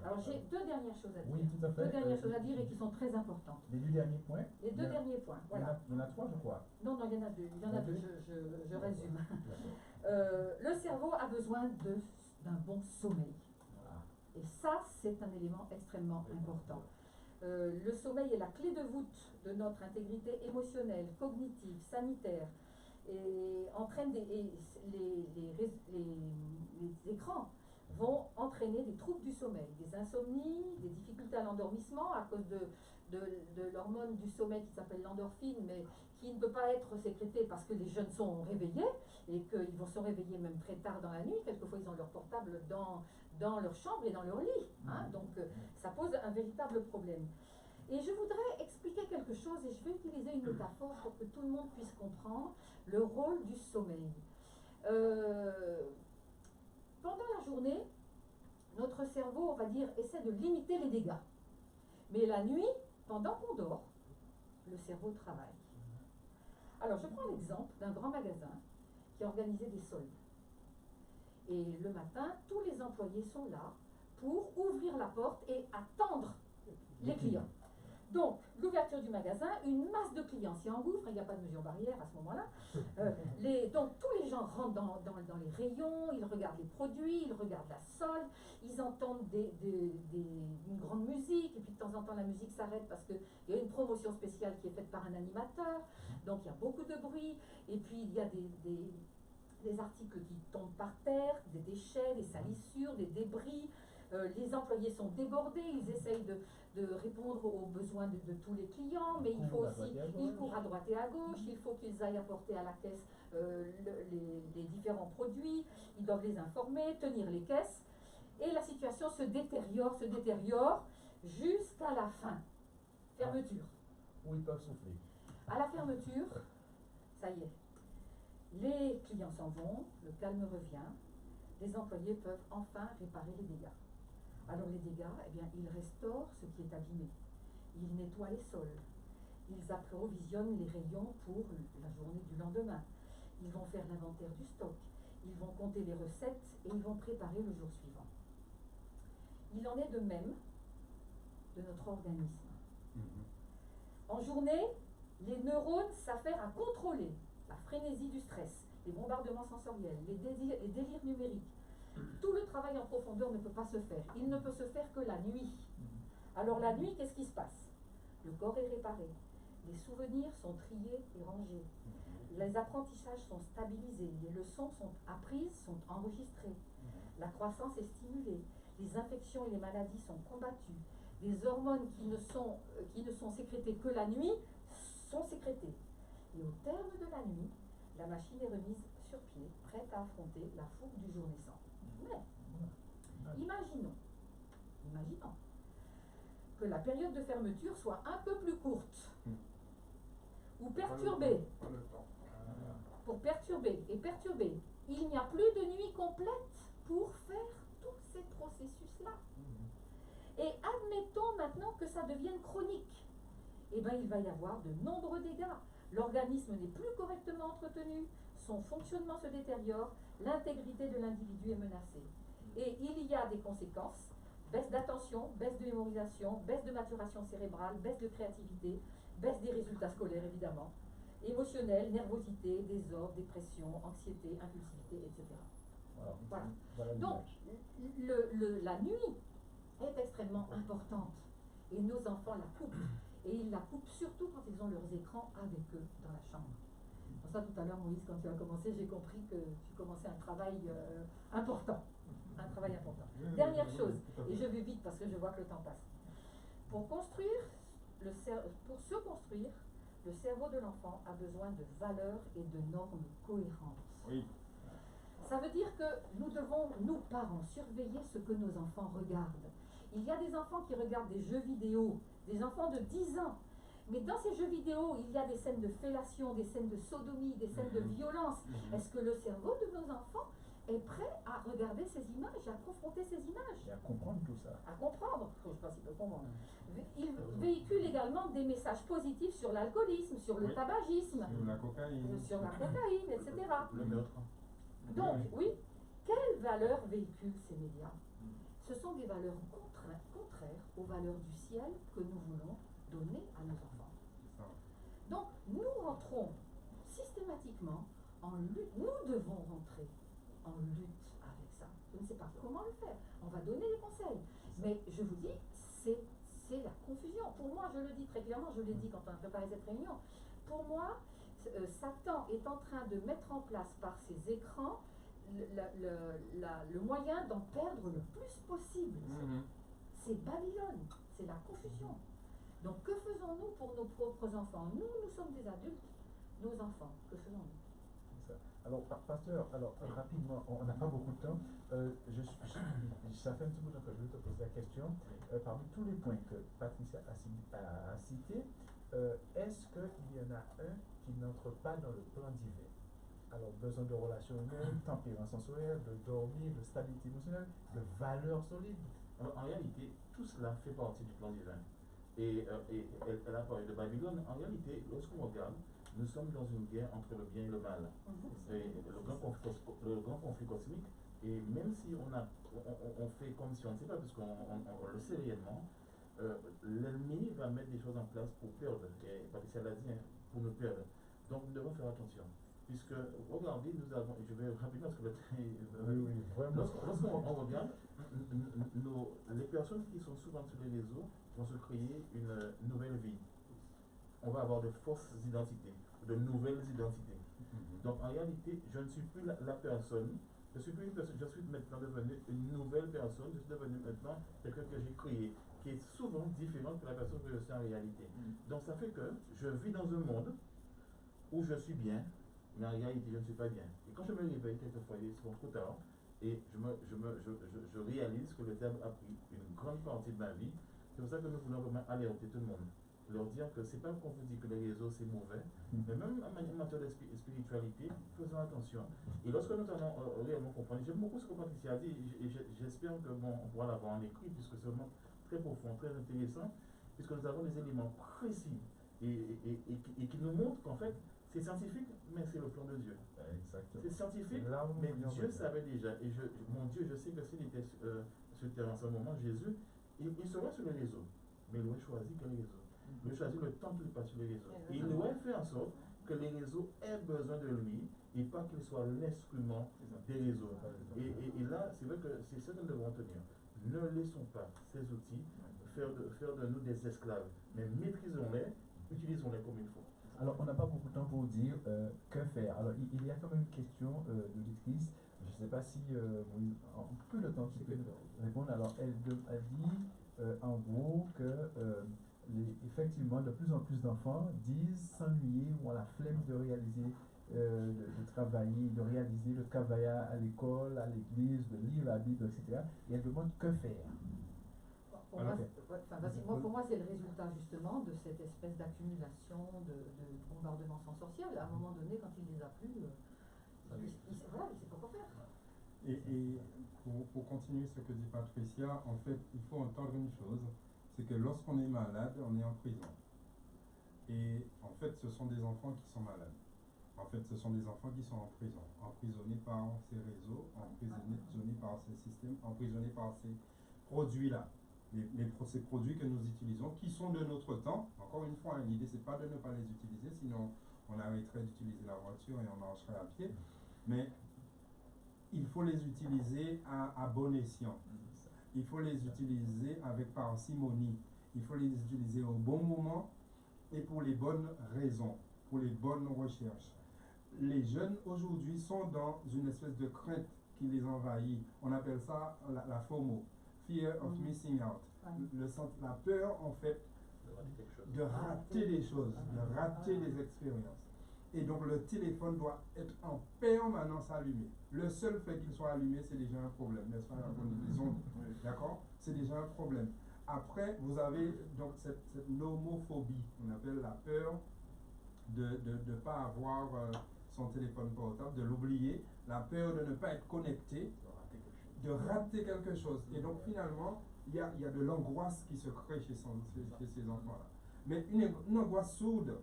Speaker 3: Alors j'ai deux dernières choses à dire.
Speaker 1: Oui, tout à fait.
Speaker 3: Deux dernières choses à dire et qui sont très importantes.
Speaker 1: Les deux derniers points.
Speaker 3: Les deux derniers points, voilà.
Speaker 1: Il y en a trois, je crois.
Speaker 3: Non, il y en a deux. Il y en a deux, je résume. Le cerveau a besoin d'un bon sommeil. Et ça, c'est un élément extrêmement important. Le sommeil est la clé de voûte de notre intégrité émotionnelle, cognitive, sanitaire, et entraîne les écrans vont entraîner des troubles du sommeil, des insomnies, des difficultés à l'endormissement à cause de l'hormone du sommeil qui s'appelle l'endorphine, mais qui ne peut pas être sécrétée parce que les jeunes sont réveillés et qu'ils vont se réveiller même très tard dans la nuit. Quelquefois, ils ont leur portable dans leur chambre et dans leur lit. Hein, donc, ça pose un véritable problème. Et je voudrais expliquer quelque chose, et je vais utiliser une métaphore pour que tout le monde puisse comprendre le rôle du sommeil. Pendant la journée, notre cerveau, on va dire, essaie de limiter les dégâts. Mais la nuit, pendant qu'on dort, le cerveau travaille. Alors, je prends l'exemple d'un grand magasin qui a organisé des soldes. Et le matin, tous les employés sont là pour ouvrir la porte et attendre les clients. Donc, l'ouverture du magasin, une masse de clients s'y engouffre, il n'y a pas de mesure barrière à ce moment-là. Donc, tous les gens rentrent dans les rayons, ils regardent les produits, ils regardent la solde, ils entendent une grande musique, et puis de temps en temps, la musique s'arrête parce qu'il y a une promotion spéciale qui est faite par un animateur, donc il y a beaucoup de bruit, et puis il y a des articles qui tombent par terre, des déchets, des salissures, des débris. Les employés sont débordés, ils essayent de répondre aux besoins de tous les clients, mais il faut aussi, ils courent à droite et à gauche, il faut qu'ils aillent apporter à la caisse les différents produits, ils doivent les informer, tenir les caisses, et la situation se détériore jusqu'à la fin. Fermeture.
Speaker 1: Où ils peuvent souffler.
Speaker 3: À la fermeture, ça y est, les clients s'en vont, le calme revient, les employés peuvent enfin réparer les dégâts. Alors les dégâts, eh bien, ils restaurent ce qui est abîmé. Ils nettoient les sols. Ils approvisionnent les rayons pour la journée du lendemain. Ils vont faire l'inventaire du stock. Ils vont compter les recettes et ils vont préparer le jour suivant. Il en est de même de notre organisme. En journée, les neurones s'affairent à contrôler la frénésie du stress, les bombardements sensoriels, les délires numériques. Tout le travail en profondeur ne peut pas se faire. Il ne peut se faire que la nuit. Alors la nuit, qu'est-ce qui se passe? Le corps est réparé. Les souvenirs sont triés et rangés. Les apprentissages sont stabilisés. Les leçons sont apprises, sont enregistrées. La croissance est stimulée. Les infections et les maladies sont combattues. Les hormones qui ne sont sécrétées que la nuit sont sécrétées. Et au terme de la nuit, la machine est remise sur pied, prête à affronter la fougue du jour naissant. Mais, imaginons que la période de fermeture soit un peu plus courte, ou perturbée. Pour perturber, il n'y a plus de nuit complète pour faire tous ces processus-là. Et admettons maintenant que ça devienne chronique. Eh bien, il va y avoir de nombreux dégâts. L'organisme n'est plus correctement entretenu, son fonctionnement se détériore, l'intégrité de l'individu est menacée. Et il y a des conséquences, baisse d'attention, baisse de mémorisation, baisse de maturation cérébrale, baisse de créativité, baisse des résultats scolaires évidemment, émotionnel, nervosité, désordre, dépression, anxiété, impulsivité, etc. Voilà. Donc, la nuit est extrêmement importante et nos enfants la coupent. Et ils la coupent surtout quand ils ont leurs écrans avec eux dans la chambre. Pour ça, tout à l'heure, Moïse, quand tu as commencé, j'ai compris que tu commençais un travail important. Un travail important. Dernière chose, et je vais vite parce que je vois que le temps passe. Pour se construire, le cerveau de l'enfant a besoin de valeurs et de normes cohérentes.
Speaker 4: Oui.
Speaker 3: Ça veut dire que nous devons, nous parents, surveiller ce que nos enfants regardent. Il y a des enfants qui regardent des jeux vidéo, des enfants de 10 ans. Mais dans ces jeux vidéo, il y a des scènes de fellation, des scènes de sodomie, des scènes de violence. Est-ce que le cerveau de nos enfants est prêt à regarder ces images, à confronter ces images?
Speaker 1: Et à comprendre tout ça.
Speaker 3: À comprendre, je ne sais pas s'il peut comprendre. Il véhicule également des messages positifs sur l'alcoolisme, sur le tabagisme,
Speaker 4: sur la
Speaker 3: cocaïne, etc.
Speaker 5: Le meurtre.
Speaker 3: Donc, oui, quelles valeurs véhiculent ces médias? Ce sont des valeurs contraires aux valeurs du ciel que nous voulons donner à nos enfants. Donc, nous rentrons systématiquement en lutte. Nous devons rentrer en lutte avec ça. Je ne sais pas comment le faire. On va donner des conseils. Mais je vous dis, c'est la confusion. Pour moi, je le dis très clairement, je l'ai dit quand on a préparé cette réunion, pour moi, Satan est en train de mettre en place par ses écrans le moyen d'en perdre le plus possible. C'est Babylone, c'est la confusion. Donc que faisons-nous pour nos propres enfants? Nous sommes des adultes, nos enfants, que faisons-nous?
Speaker 1: Alors, pasteur, rapidement, on n'a pas beaucoup de temps. Ça fait un petit bout de temps que je vais te poser la question. Parmi tous les points que Patricia a cités, est-ce qu'il y en a un qui n'entre pas dans le plan divin? Alors, besoin de relations humaines, tempérance sensorielle, de dormir, de stabilité émotionnelle, de valeurs solides.
Speaker 5: Alors, en réalité, tout cela fait partie du plan divin. Et elle a parlé de Babylone. En réalité, lorsqu'on regarde, nous sommes dans une guerre entre le bien et le mal. Et le grand conflit cosmique, et même si on fait comme si on ne sait pas, parce qu'on le sait réellement, l'ennemi va mettre des choses en place pour perdre. Et Patricia l'a dit, pour nous perdre. Donc nous devons faire attention. Puisque, regardez, nous avons, je vais rapidement parce que le temps lorsqu'on regarde, les personnes qui sont souvent sur les réseaux vont se créer une nouvelle vie. On va avoir de fausses identités, de nouvelles identités. Donc en réalité, je ne suis plus la personne, je suis maintenant devenu une nouvelle personne, je suis devenu maintenant quelqu'un que j'ai créé, qui est souvent différent de la personne que je suis en réalité. Donc ça fait que je vis dans un monde où je suis bien, mais en réalité je ne suis pas bien. Et quand je me réveille quelquefois, il est souvent trop tard, et je réalise que le diable a pris une grande partie de ma vie. C'est pour ça que nous voulons vraiment alerter tout le monde. Leur dire que c'est pas qu'on vous dit que les réseaux c'est mauvais, mais même en matière de spiritualité, faisons attention. Et lorsque nous allons réellement comprendre, j'aime beaucoup ce que Patricia a dit, et j'espère que on pourra l'avoir en écrit, puisque c'est vraiment très profond, très intéressant, puisque nous avons des éléments précis et qui nous montrent qu'en fait, c'est scientifique, mais c'est le plan de Dieu. C'est scientifique, mais Dieu savait déjà. Et mon Dieu, je sais que s'il était sur terre en ce moment, Jésus, il serait sur le réseau, mais il aurait choisi quel réseau? Il aurait choisi le temps qu'il passe sur les réseaux. Et il aurait fait en sorte que les réseaux aient besoin de lui et pas qu'il soit l'instrument des réseaux. Et là, c'est vrai que c'est ce que nous devons tenir. Ne laissons pas ces outils faire de nous des esclaves, mais maîtrisons-les, utilisons-les comme il faut.
Speaker 1: Alors, on n'a pas beaucoup de temps pour dire que faire. Alors, il y a quand même une question d'auditrice. Je ne sais pas si peu de temps tu peux répondre. Alors, elle dit en gros que effectivement, de plus en plus d'enfants disent s'ennuyer ou ont la flemme de réaliser, de travailler, de réaliser le travail à l'école, à l'église, de lire la Bible, etc. Et elle demande que faire.
Speaker 3: Pour moi, c'est le résultat justement de cette espèce d'accumulation de bombardements sensoriels. À un moment donné, quand il les a plus, il sait pas quoi faire.
Speaker 4: Et pour continuer ce que dit Patricia, en fait, il faut entendre une chose, c'est que lorsqu'on est malade, on est en prison. Et en fait, ce sont des enfants qui sont malades. En fait, ce sont des enfants qui sont en prison, emprisonnés par ces réseaux, emprisonnés par ces systèmes, emprisonnés par ces produits-là. Ces produits que nous utilisons, qui sont de notre temps. Encore une fois, l'idée, c'est pas de ne pas les utiliser, sinon on arrêterait d'utiliser la voiture et on marcherait à pied. Mais il faut les utiliser à bon escient. Il faut les utiliser avec parcimonie. Il faut les utiliser au bon moment et pour les bonnes raisons, pour les bonnes recherches. Les jeunes aujourd'hui sont dans une espèce de crainte qui les envahit. On appelle ça la FOMO, Fear of Missing Out. La peur, en fait, de rater des choses, de rater des expériences. Et donc le téléphone doit être en permanence allumé. Le seul fait qu'il soit allumé, c'est déjà un problème, n'est-ce pas? Les ondes, d'accord? C'est déjà un problème. Après, vous avez donc cette nomophobie, on appelle la peur de ne pas avoir son téléphone portable, de l'oublier, la peur de ne pas être connecté, de rater quelque chose. Et donc finalement, il y a de l'angoisse qui se crée chez ces enfants-là. Mais une angoisse sourde,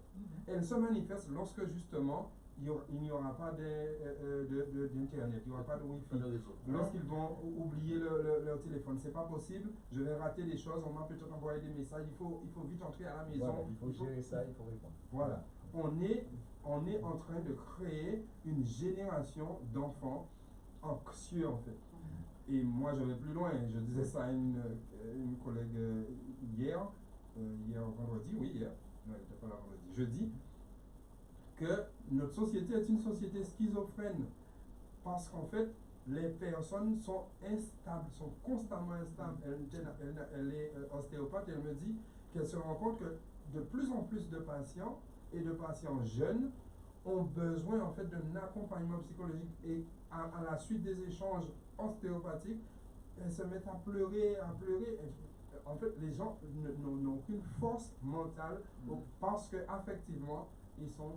Speaker 4: elle se manifeste lorsque justement il n'y aura pas d'internet, il n'y aura pas de wifi. Lorsqu'ils vont oublier leur téléphone, c'est pas possible, je vais rater des choses, on m'a peut-être envoyé des messages, il faut vite entrer à la maison.
Speaker 1: Voilà, il faut gérer ça, il faut répondre.
Speaker 4: Voilà. On est en train de créer une génération d'enfants anxieux en fait. Et moi je vais plus loin, je disais ça à une collègue hier vendredi, oui hier, non, il n'était pas là vendredi, jeudi, que notre société est une société schizophrène parce qu'en fait les personnes sont instables, sont constamment instables. Elle est ostéopathe et elle me dit qu'elle se rend compte que de plus en plus de patients et de patients jeunes ont besoin en fait d'un accompagnement psychologique et à la suite des échanges ostéopathiques, elles se mettent à pleurer. En fait, les gens n'ont aucune force mentale parce que affectivement ils sont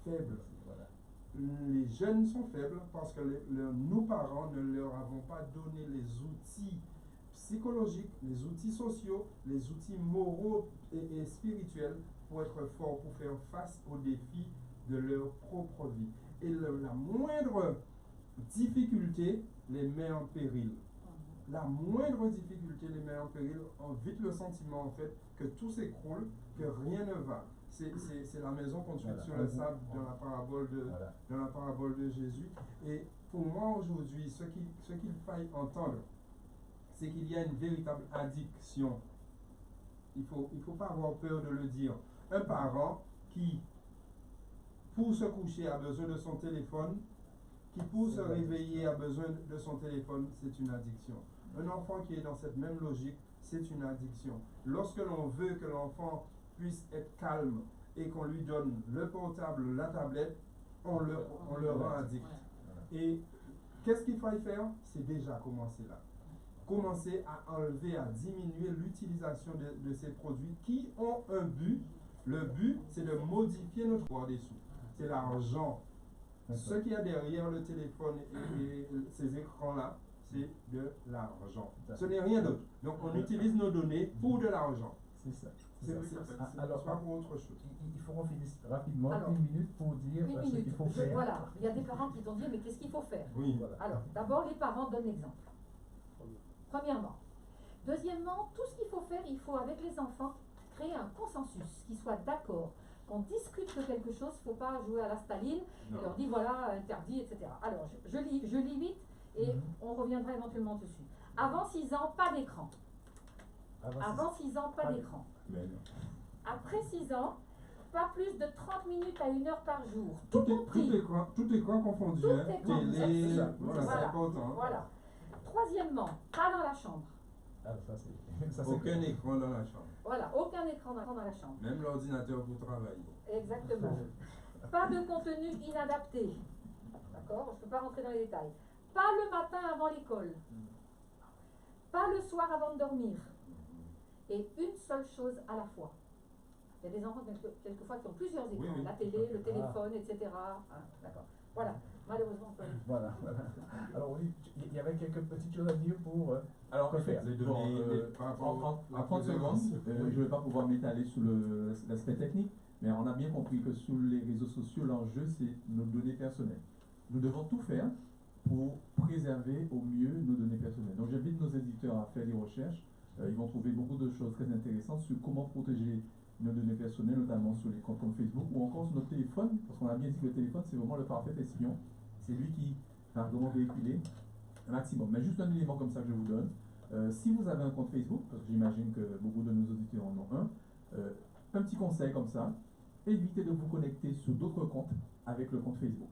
Speaker 4: faibles.
Speaker 1: Voilà.
Speaker 4: Les jeunes sont faibles parce que nos parents ne leur avons pas donné les outils psychologiques, les outils sociaux, les outils moraux et spirituels pour être forts, pour faire face aux défis de leur propre vie. Et la moindre difficulté les met en péril. La moindre difficulté les met en péril, on vite le sentiment en fait que tout s'écroule, que rien ne va. C'est la maison construite sur le sable dans la parabole de Jésus. Et pour moi aujourd'hui, ce qu'il faille entendre, c'est qu'il y a une véritable addiction. Il faut pas avoir peur de le dire. Un parent qui, pour se coucher, a besoin de son téléphone, qui pour se réveiller a besoin de son téléphone, c'est une addiction. Un enfant qui est dans cette même logique, c'est une addiction. Lorsque l'on veut que l'enfant puisse être calme et qu'on lui donne le portable, la tablette, on le rend addict. Et qu'est-ce qu'il faut faire? C'est déjà commencer là. Commencer à enlever, à diminuer l'utilisation de ces produits qui ont un but. Le but, c'est de modifier notre pouvoir des sous. C'est l'argent. Ce qu'il y a derrière le téléphone et ces écrans-là, c'est de l'argent. Ce n'est rien d'autre. Donc on utilise nos données pour de l'argent.
Speaker 1: C'est ça.
Speaker 4: Alors, pas pour autre chose.
Speaker 1: Il faut qu'on finisse rapidement,
Speaker 3: Alors,
Speaker 1: 1 minute pour dire ce qu'il faut faire.
Speaker 3: Voilà, il y a des parents qui t'ont dit mais qu'est-ce qu'il faut faire?
Speaker 4: Oui.
Speaker 1: Voilà.
Speaker 3: Alors, d'abord les parents donnent l'exemple. Premièrement. Deuxièmement, tout ce qu'il faut faire, il faut avec les enfants créer un consensus, qu'ils soient d'accord, qu'on discute de quelque chose, il ne faut pas jouer à la Staline, et leur dire voilà, interdit, etc. Alors, je lis vite et on reviendra éventuellement dessus. Avant 6 ans, pas d'écran. Avant 6 ans, pas d'écran. Après 6 ans, pas plus de 30 minutes à 1 heure par jour. Tout
Speaker 4: écran confondu.
Speaker 3: Tout écran,
Speaker 4: télé,
Speaker 3: voilà,
Speaker 4: c'est important.
Speaker 3: Voilà. Troisièmement, pas dans la chambre.
Speaker 1: Alors ça,
Speaker 4: aucun écran dans la chambre.
Speaker 3: Voilà, aucun écran dans la chambre.
Speaker 4: Même l'ordinateur pour travailler.
Speaker 3: Exactement. Pas de contenu inadapté. D'accord? Je ne peux pas rentrer dans les détails. Pas le matin avant l'école. Pas le soir avant de dormir. Et une seule chose à la fois. Il y a des enfants quelquefois qui ont plusieurs écrans, la télé, le téléphone, etc. Hein, d'accord. Voilà, malheureusement pas.
Speaker 1: Voilà, voilà. Alors oui, il y avait quelques petites choses à dire pour
Speaker 8: Alors,
Speaker 1: quoi faire.
Speaker 8: En 30 secondes, je ne vais pas pouvoir m'étaler sur l'aspect technique, mais on a bien compris que sur les réseaux sociaux, l'enjeu, c'est nos données personnelles. Nous devons tout faire pour préserver au mieux nos données personnelles. Donc, j'invite nos éditeurs à faire des recherches. Ils vont trouver beaucoup de choses très intéressantes sur comment protéger nos données personnelles, notamment sur les comptes comme Facebook ou encore sur notre téléphone, parce qu'on a bien dit que le téléphone, c'est vraiment le parfait espion. C'est lui qui va vraiment véhiculer un maximum. Mais juste un élément comme ça que je vous donne. Si vous avez un compte Facebook, parce que j'imagine que beaucoup de nos auditeurs en ont un petit conseil comme ça, évitez de vous connecter sur d'autres comptes avec le compte Facebook.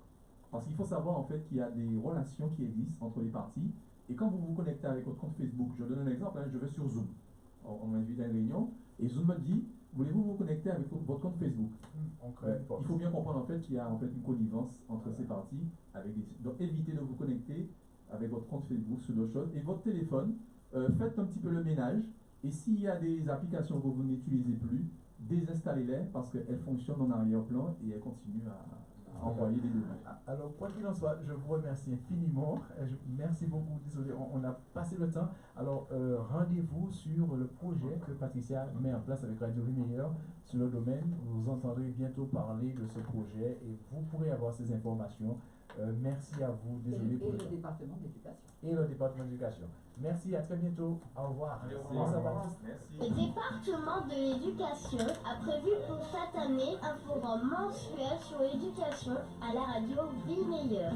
Speaker 8: Parce qu'il faut savoir en fait qu'il y a des relations qui existent entre les parties. Et quand vous vous connectez avec votre compte Facebook, je donne un exemple, je vais sur Zoom. On m'invite à une réunion et Zoom me dit, voulez-vous vous connecter avec votre compte Facebook? Il faut bien comprendre en fait qu'il y a en fait une connivence entre ces parties. Donc évitez de vous connecter avec votre compte Facebook sur d'autres choses. Et votre téléphone, faites un petit peu le ménage. Et s'il y a des applications que vous n'utilisez plus, désinstallez-les parce qu'elles fonctionnent en arrière-plan et elles continuent à envoyer des données.
Speaker 1: Alors, quoi qu'il en soit, je vous remercie infiniment. Merci beaucoup. Désolé, on a passé le temps. Alors, rendez-vous sur le projet que Patricia met en place avec Radio Vie Meilleure sur le domaine. Vous entendrez bientôt parler de ce projet et vous pourrez avoir ces informations. Merci à vous. Désolé pour
Speaker 3: le département d'éducation.
Speaker 1: Et le département d'éducation. Merci, à très bientôt. Au revoir.
Speaker 15: Merci. Le département de l'éducation a prévu pour cette année un forum mensuel sur l'éducation à la radio Vie Meilleure.